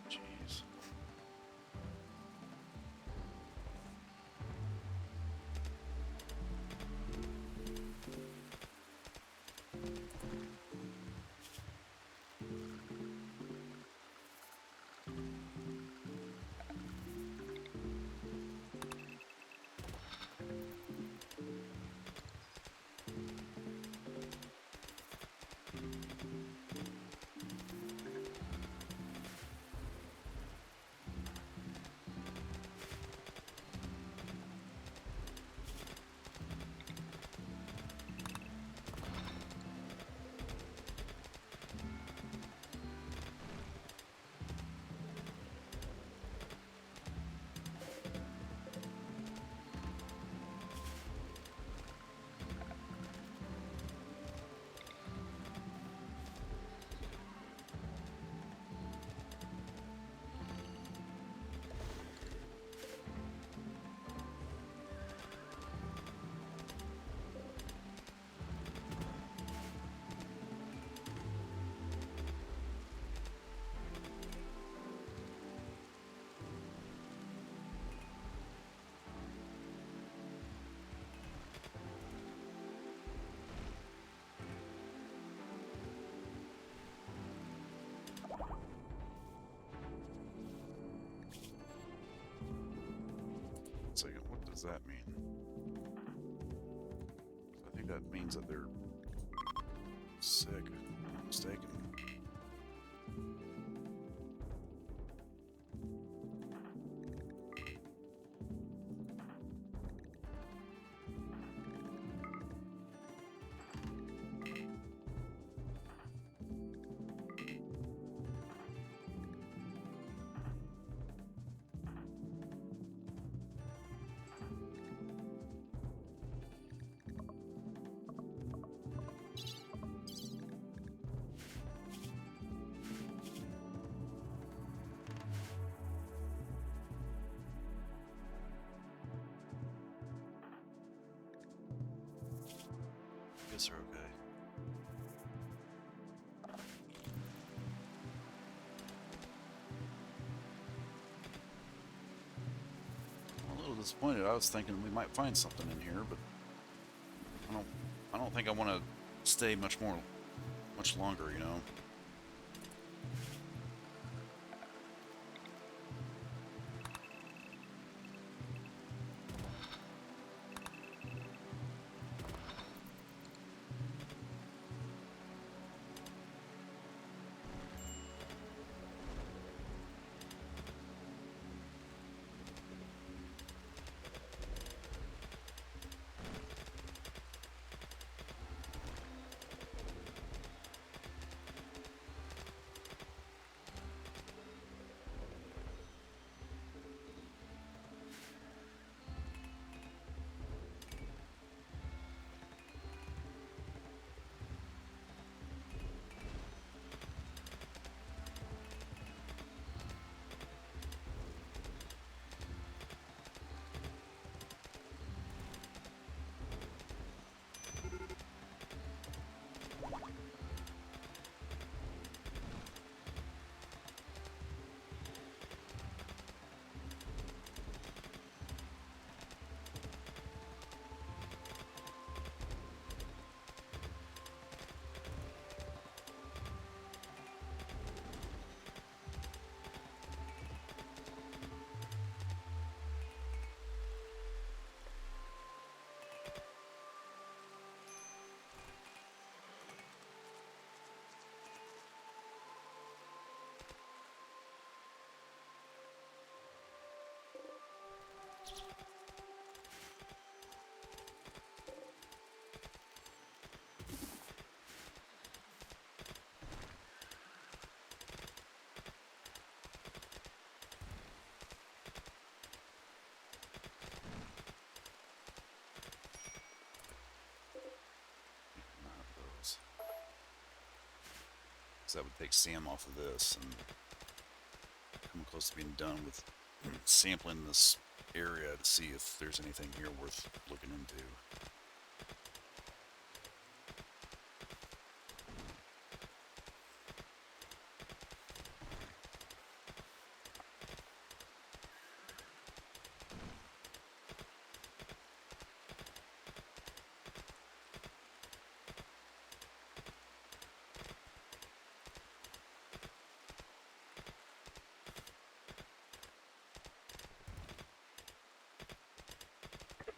Jeez. So what does that mean? I think that means that they're sick, if I'm not mistaken. Guess they're okay. I'm a little disappointed. I was thinking we might find something in here, but I don't think I want to stay much longer, you know. that would take Sam off of this, and coming close to being done with sampling this area to see if there's anything here worth looking into.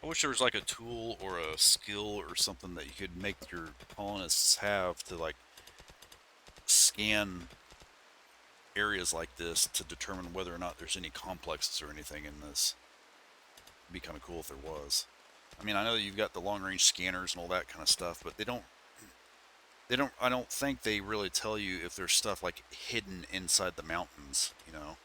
I wish there was like a tool or a skill or something that you could make your colonists have to like scan areas like this to determine whether or not there's any complexes or anything in this. It'd be kind of cool if there was. I mean, I know that you've got the long range scanners and all that kind of stuff, but I don't think they really tell you if there's stuff like hidden inside the mountains, you know.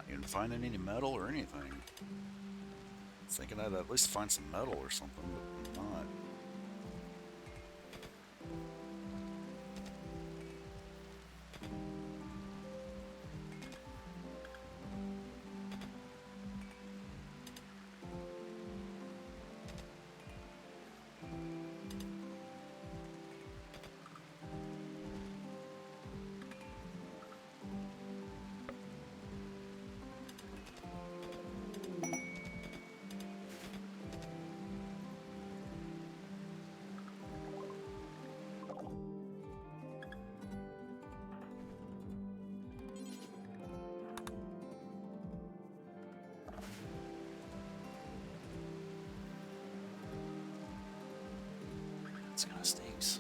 I didn't find any metal or anything. Thinking I'd at least find some metal or something, but not. It's kind of stinks.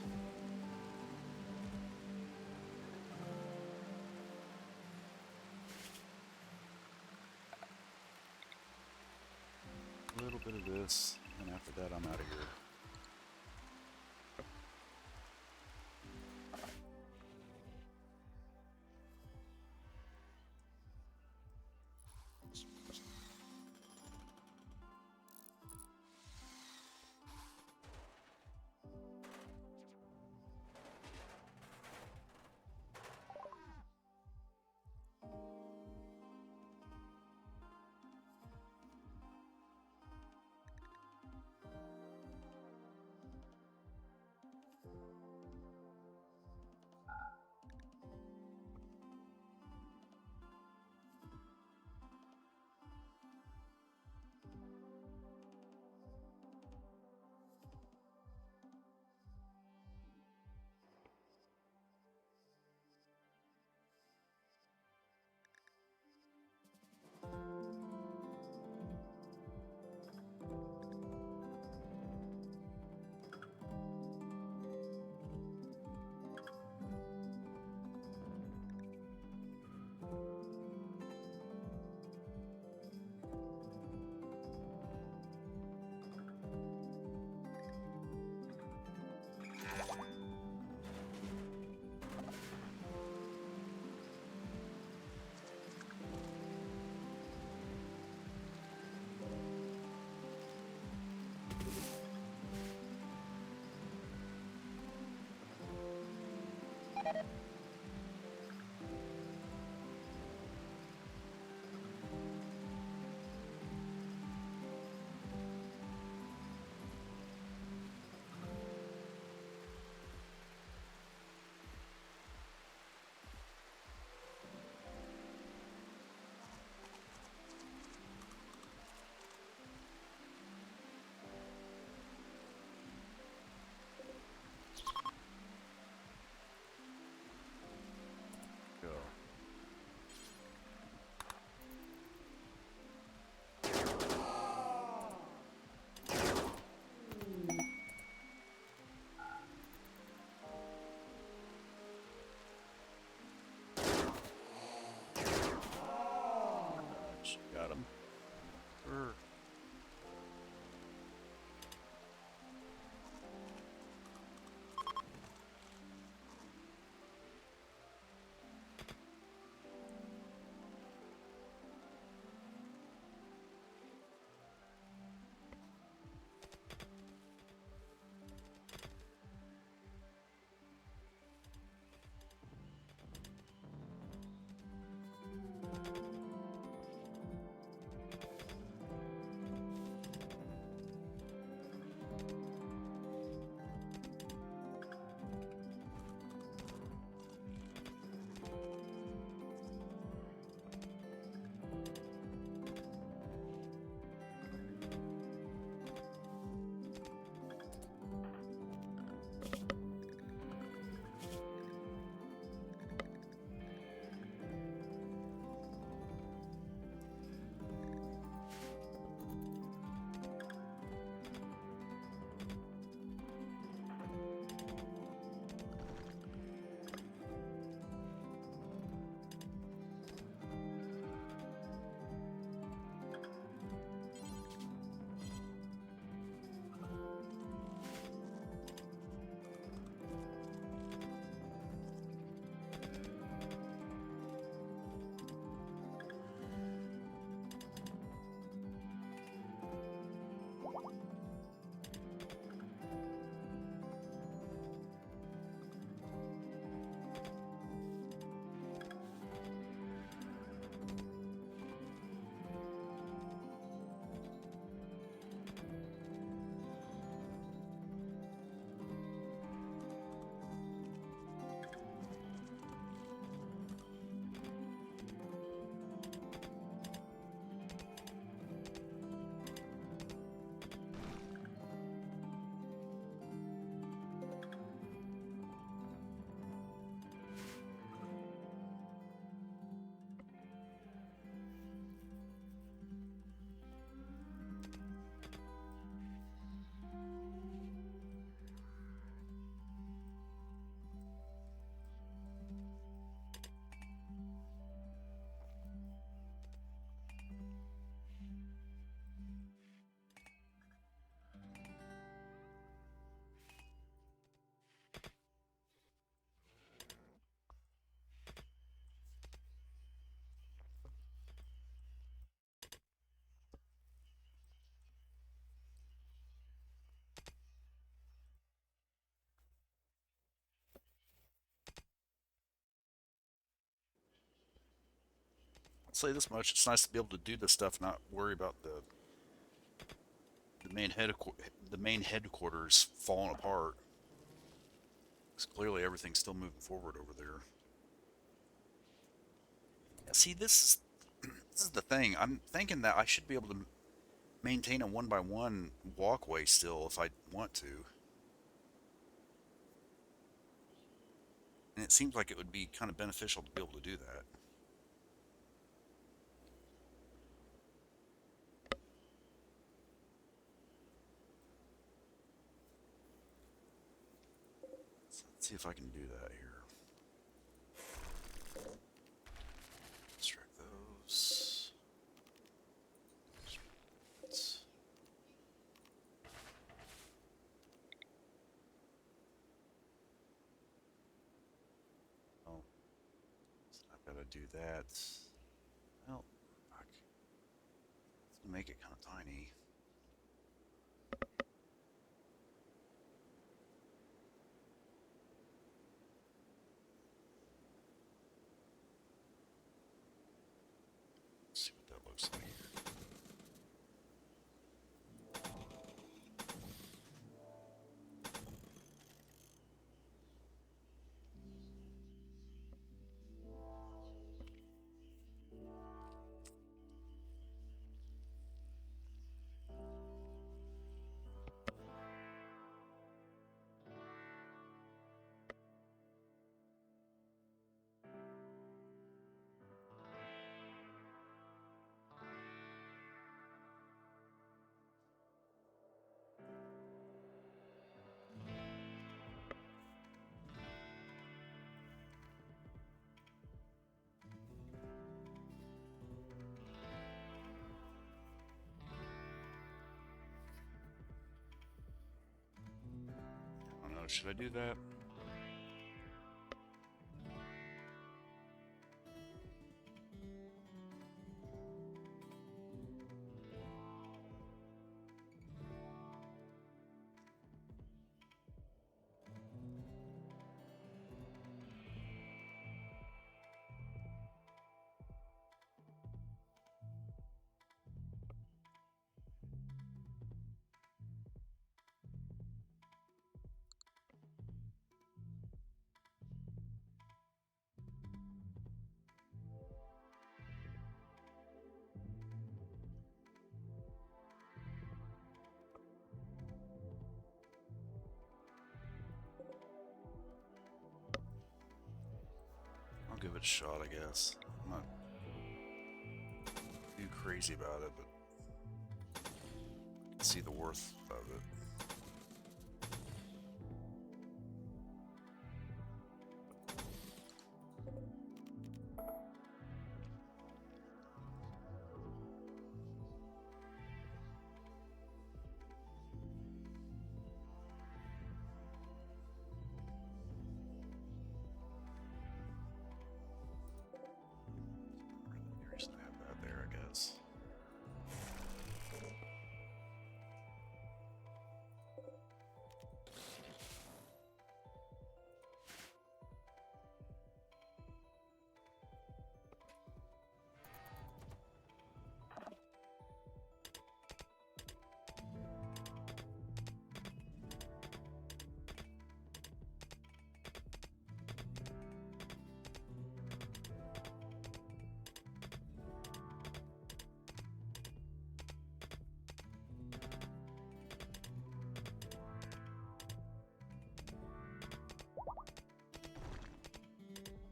A little bit of this, and after that I'm out of here. say this much: it's nice to be able to do this stuff, not worry about the main headquarters falling apart. Because clearly everything's still moving forward over there. Yeah, see, this is the thing. I'm thinking that I should be able to maintain a one by one walkway still if I want to, and it seems like it would be kind of beneficial to be able to do that. So let's see if I can do that here. Extract those. Oh, so I've got to do that. Well, fuck. Let's make it kind of tiny. Let's see what that looks like. I don't know. Should I do that? I'll give it a shot, I guess. I'm not too crazy about it, but I can see the worth of it. Reason to have that there, I guess.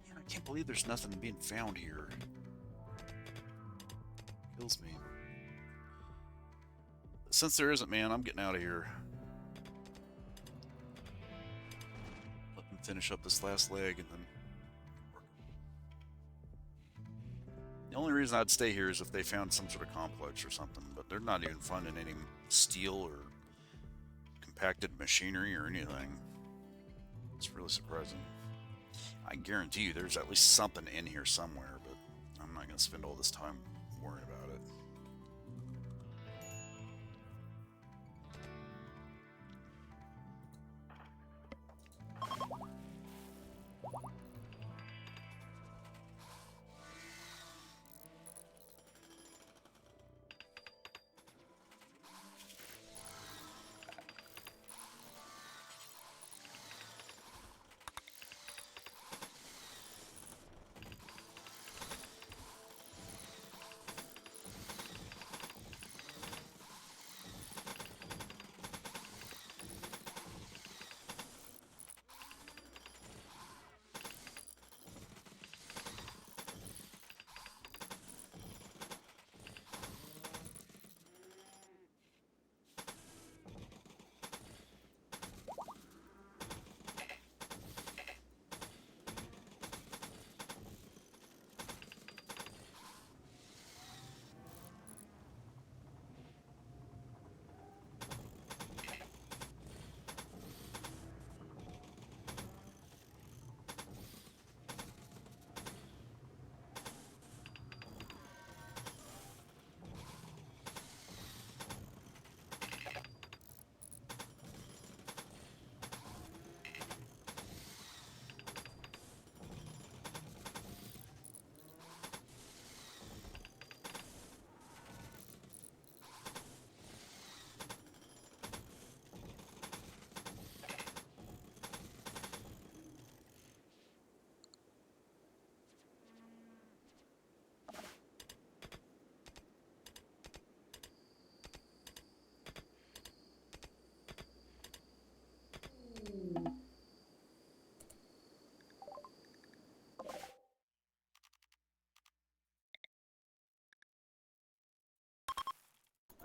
Man, I can't believe there's nothing being found here. Kills me. Since there isn't, man, I'm getting out of here. Let them finish up this last leg and then work. The only reason I'd stay here is if they found some sort of complex or something, but they're not even finding any steel or compacted machinery or anything. It's really surprising. I guarantee you there's at least something in here somewhere, but I'm not going to spend all this time worrying about it.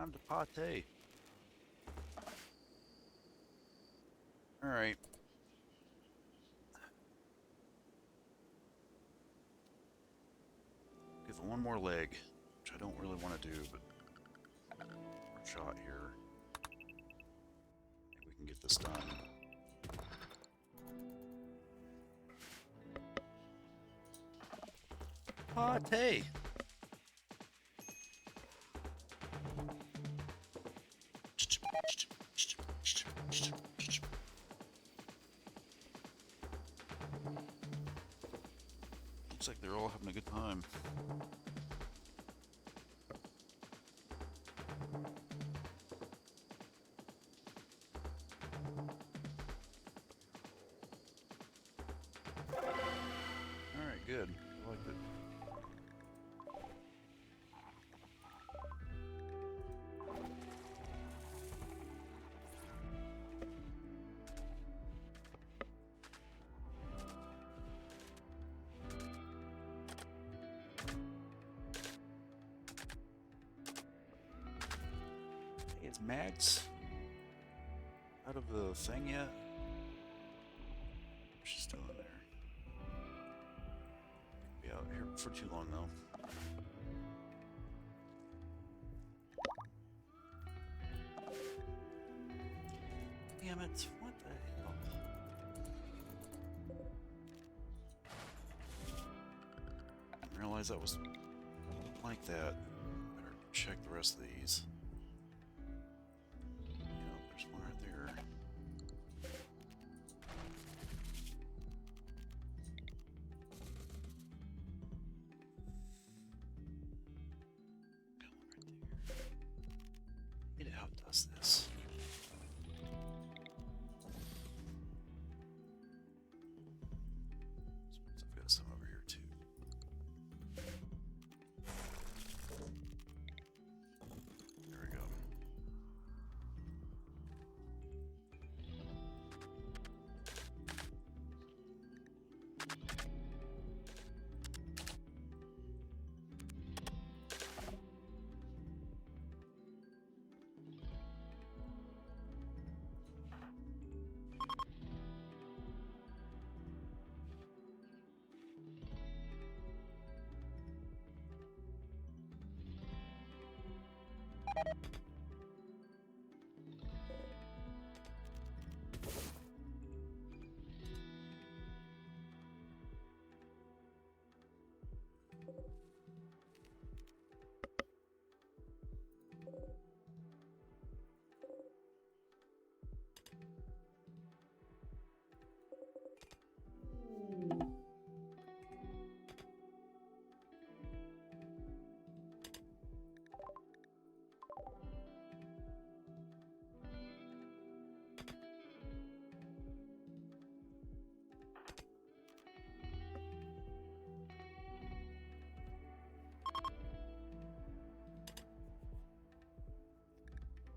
Time to pate. All right. Give it one more leg, which I don't really want to do, but we're shot here. Maybe we can get this done. Pate. Looks like they're all having a good time. Alright, good. I like it. Hey, is Max out of the thing yet? She's still in there. Be out here for too long though. Damn it, what the hell? Didn't realize that was like that. Better check the rest of these. Yeah, there's one right there. Got one right there. It outdoes this. I've got some over here too. There we go.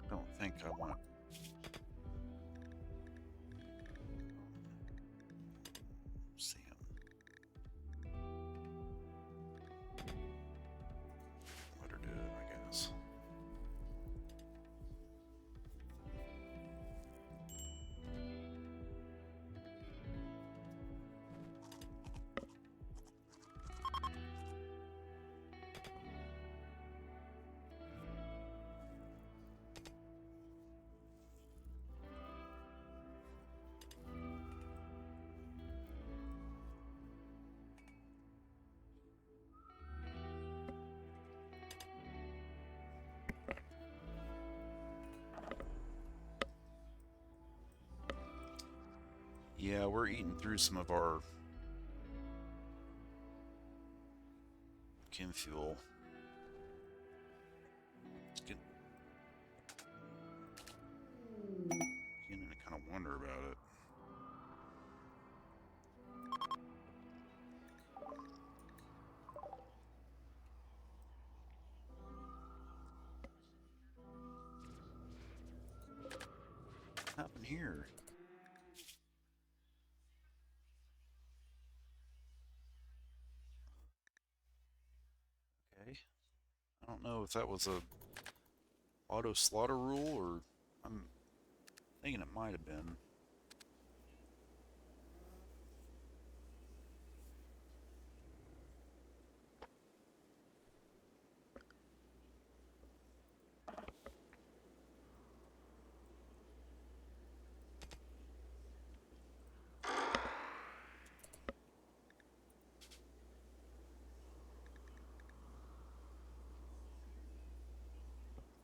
I don't think I want. See him. Let her do it, I guess. Yeah, we're eating through some of our chem fuel. It's beginning to kind of wonder about it. What happened here? Okay. I don't know if that was a auto slaughter rule, or I'm thinking it might have been.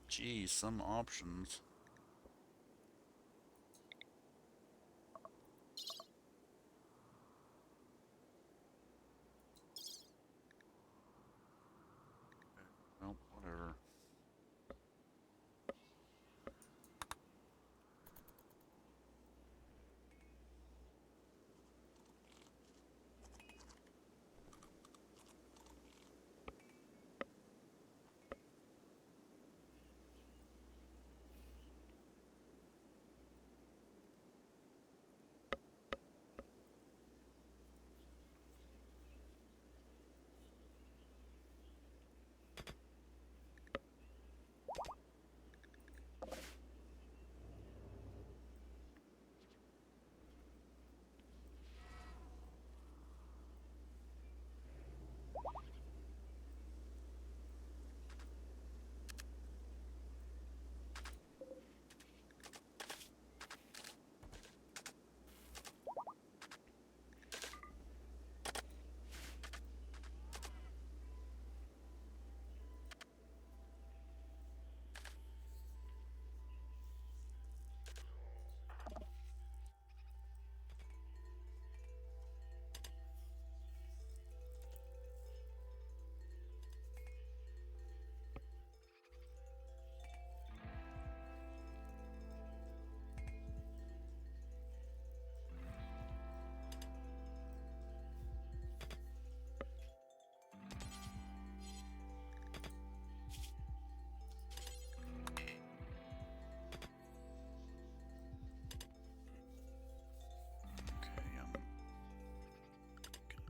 Geez, some options. Well, whatever. Okay, I'm gonna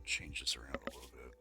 change this around a little bit.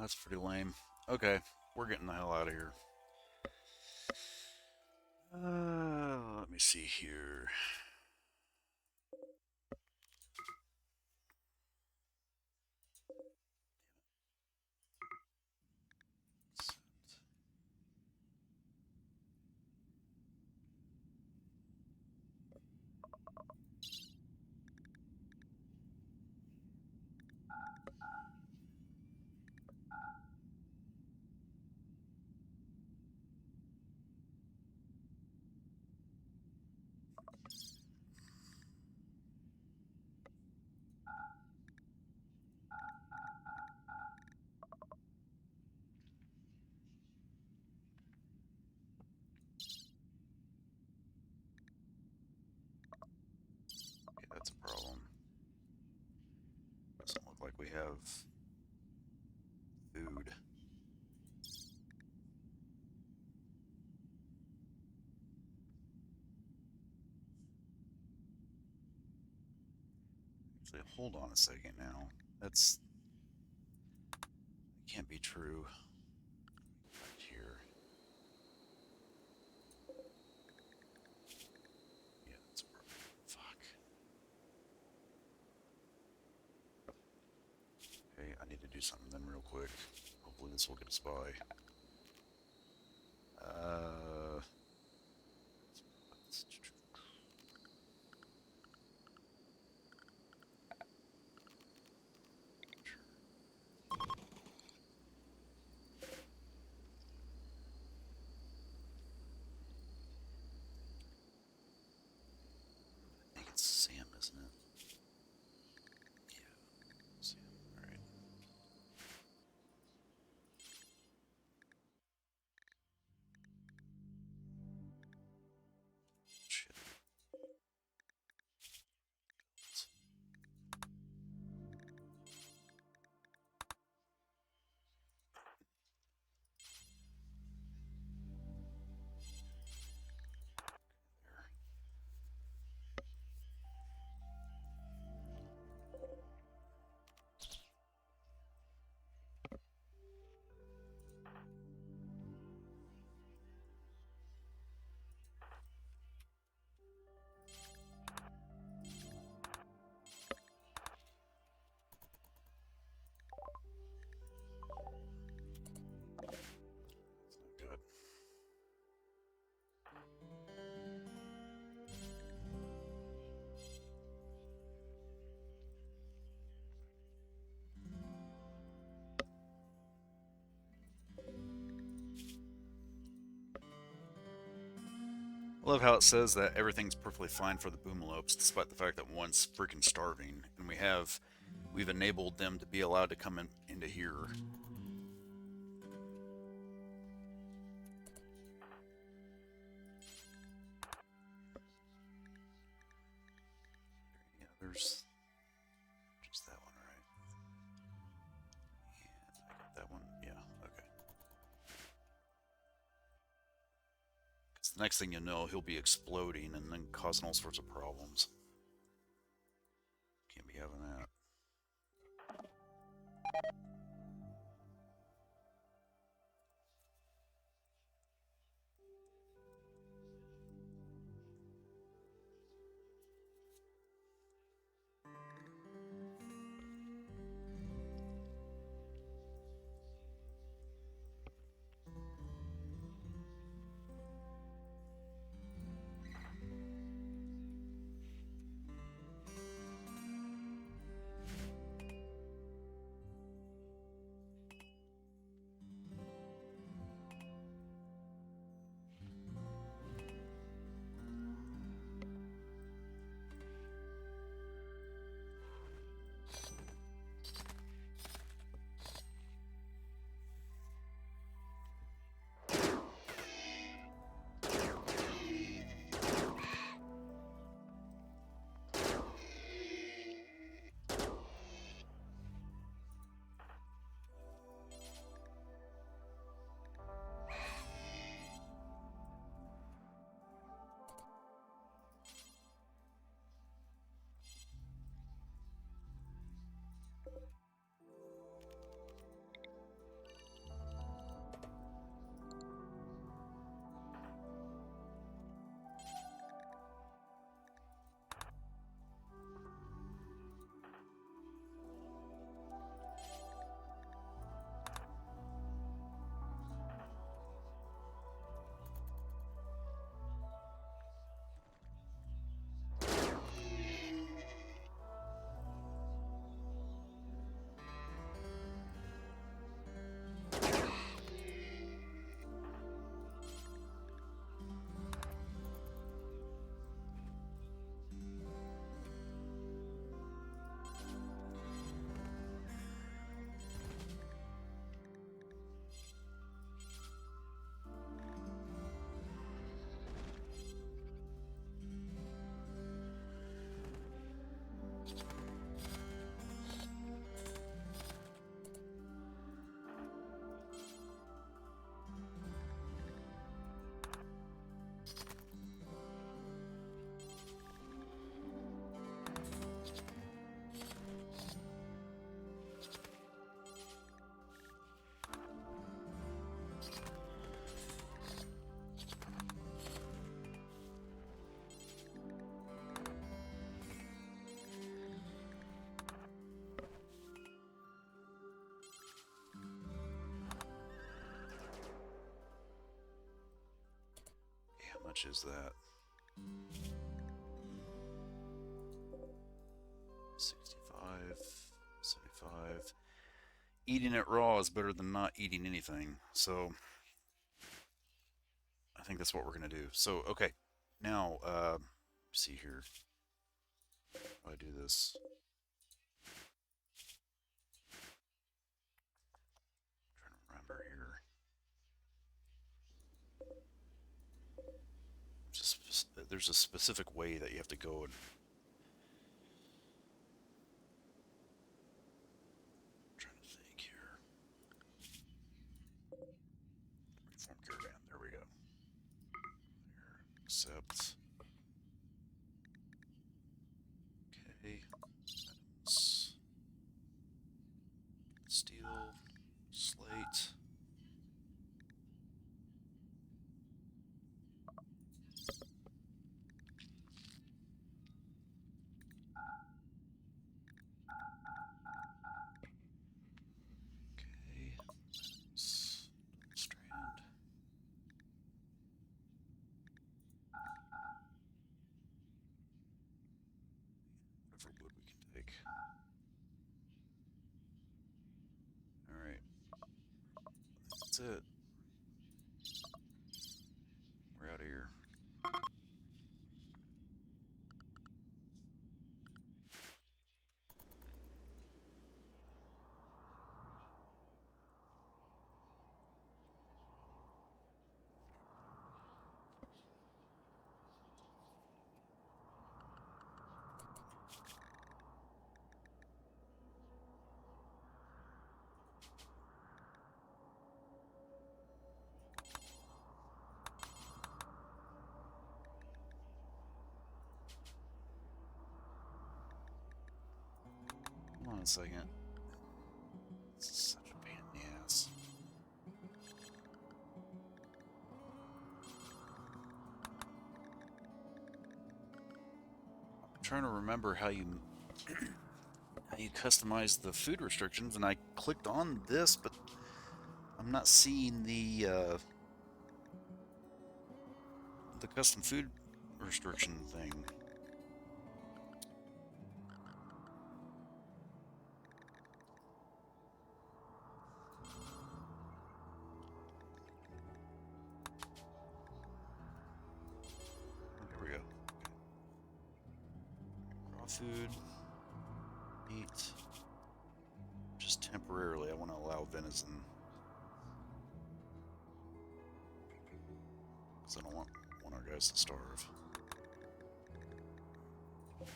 That's pretty lame. Okay, we're getting the hell out of here. Let me see here. Okay, that's a problem. Doesn't look like we have food. Actually, hold on a second now. That can't be true. Right here. Yeah, that's a problem. Fuck. Okay, I need to do something then real quick. Hopefully this will get us by. I think it's Sam, isn't it? Yeah, Sam. All right. Shit. There. That's not good. I love how it says that everything's perfectly fine for the boomalopes, despite the fact that one's freaking starving, and we've enabled them to be allowed to come into here. Yeah, there's just that one, right? And I got that one. Yeah, okay. Because the next thing you know, he'll be exploding and then causing all sorts of problems. Can't be having that. much is that? 65, 75. Eating it raw is better than not eating anything. So I think that's what we're going to do. So, okay. Now, see here. How do I do this? I'm trying to remember here. There's a specific way that you have to go and I'm trying to think here. Reform caravan. There we go. There. Accept. Okay. Items. Steel. Slate. Okay. Strand. Whatever wood we can take. Alright. That's it. We're out of here. Hold on a second. This is such a pain in the ass. I'm trying to remember how you customize the food restrictions, and I clicked on this, but I'm not seeing the custom food restriction thing. There we go. Okay. Raw food, meat. Just temporarily, I want to allow venison. Because I don't want our guys to starve.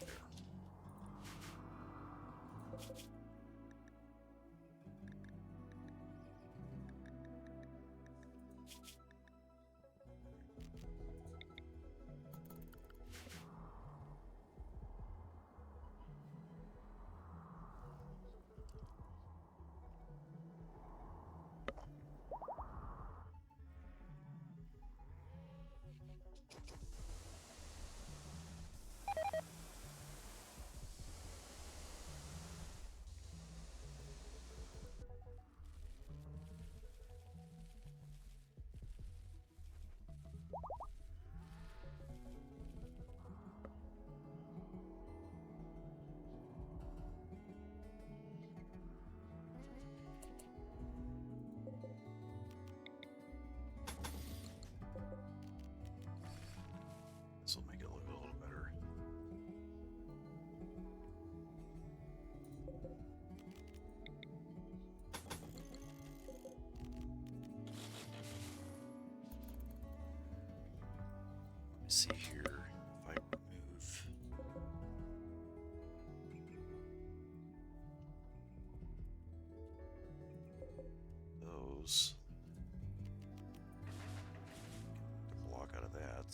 There. This will make it look a little better. Let me see here if I remove those. Get the block out of that.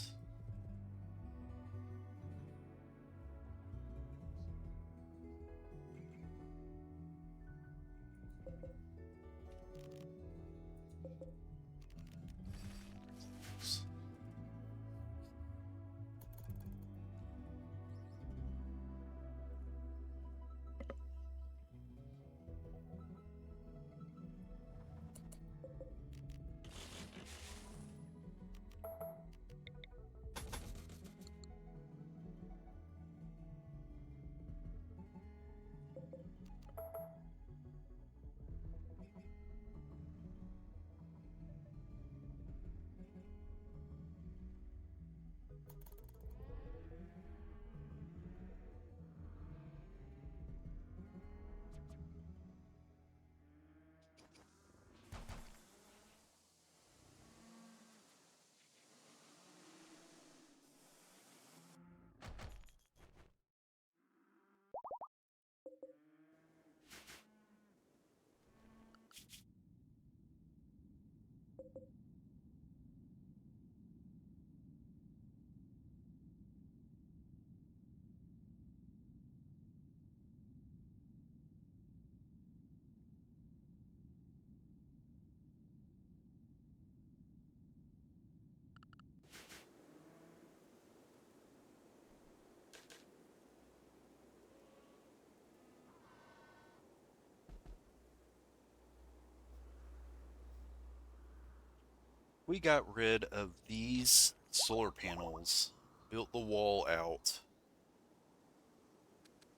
We got rid of these solar panels, built the wall out.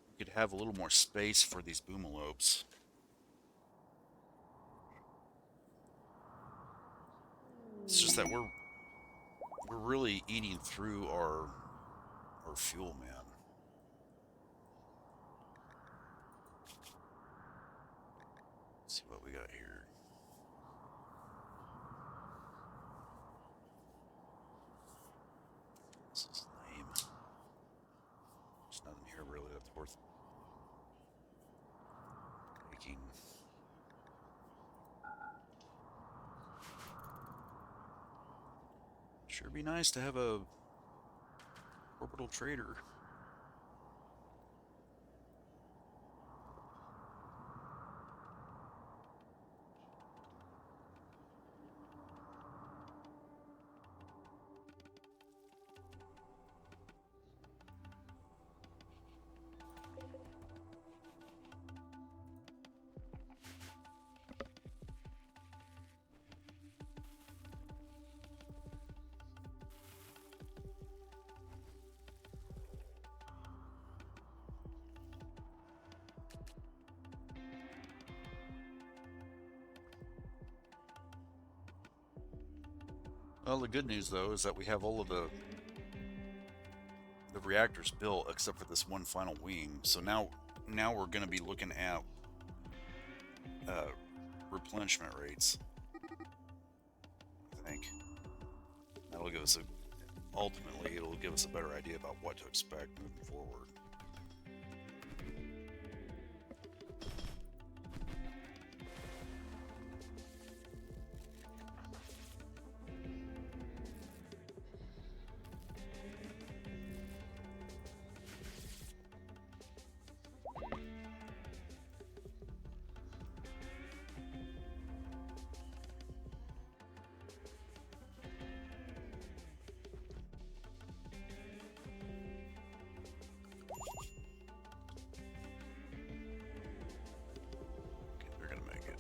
We could have a little more space for these boomalopes. It's just that we're really eating through our fuel, man. Let's see what we got here. This is lame. There's nothing here really that's worth taking. Sure be nice to have a orbital trader. Well, the good news though is that we have all of the reactors built except for this one final wing. So now we're going to be looking at uh, replenishment rates. I think that'll give us a ultimately it'll give us a better idea about what to expect moving forward. Okay, they're gonna make it.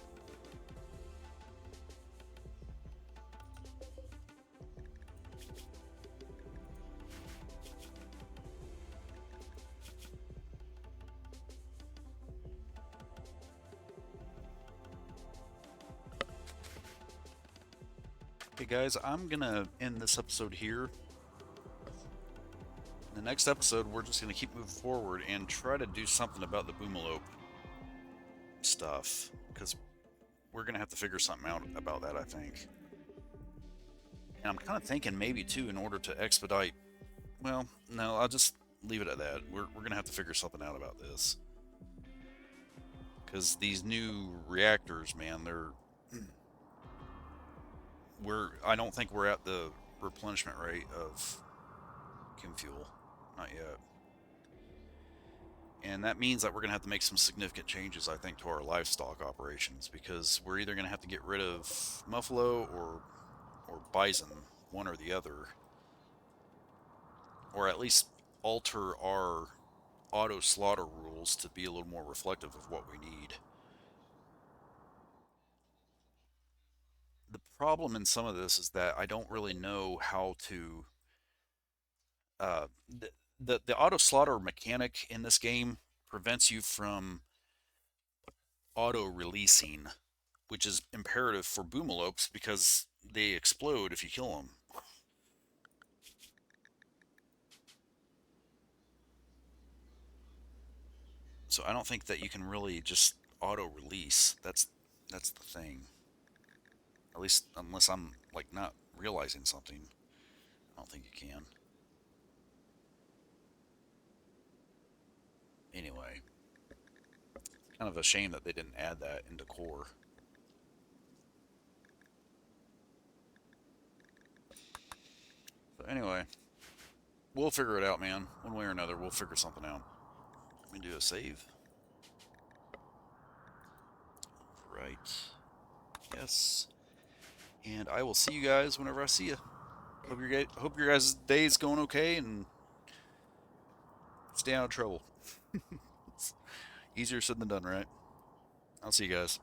Okay, guys, I'm gonna end this episode here. In the next episode, we're just gonna keep moving forward and try to do something about the boomalope stuff because we're gonna have to figure something out about that, I think. And I'm kind of thinking maybe too, in order to expedite. Well, no, I'll just leave it at that. We're gonna have to figure something out about this because these new reactors, man, I don't think we're at the replenishment rate of chem fuel, not yet. And that means that we're going to have to make some significant changes, I think, to our livestock operations because we're either going to have to get rid of muffalo or bison, one or the other, or at least alter our auto slaughter rules to be a little more reflective of what we need. The problem in some of this is that I don't really know how to. The auto slaughter mechanic in this game prevents you from auto releasing, which is imperative for boomalopes because they explode if you kill them. So I don't think that you can really just auto release. That's the thing. At least unless I'm like not realizing something, I don't think you can. Anyway, kind of a shame that they didn't add that into core. But anyway, we'll figure it out, man. One way or another, we'll figure something out. Let me do a save. Right. Yes. And I will see you guys whenever I see you. Hope your guys' day is going okay and stay out of trouble. It's easier said than done, right? I'll see you guys.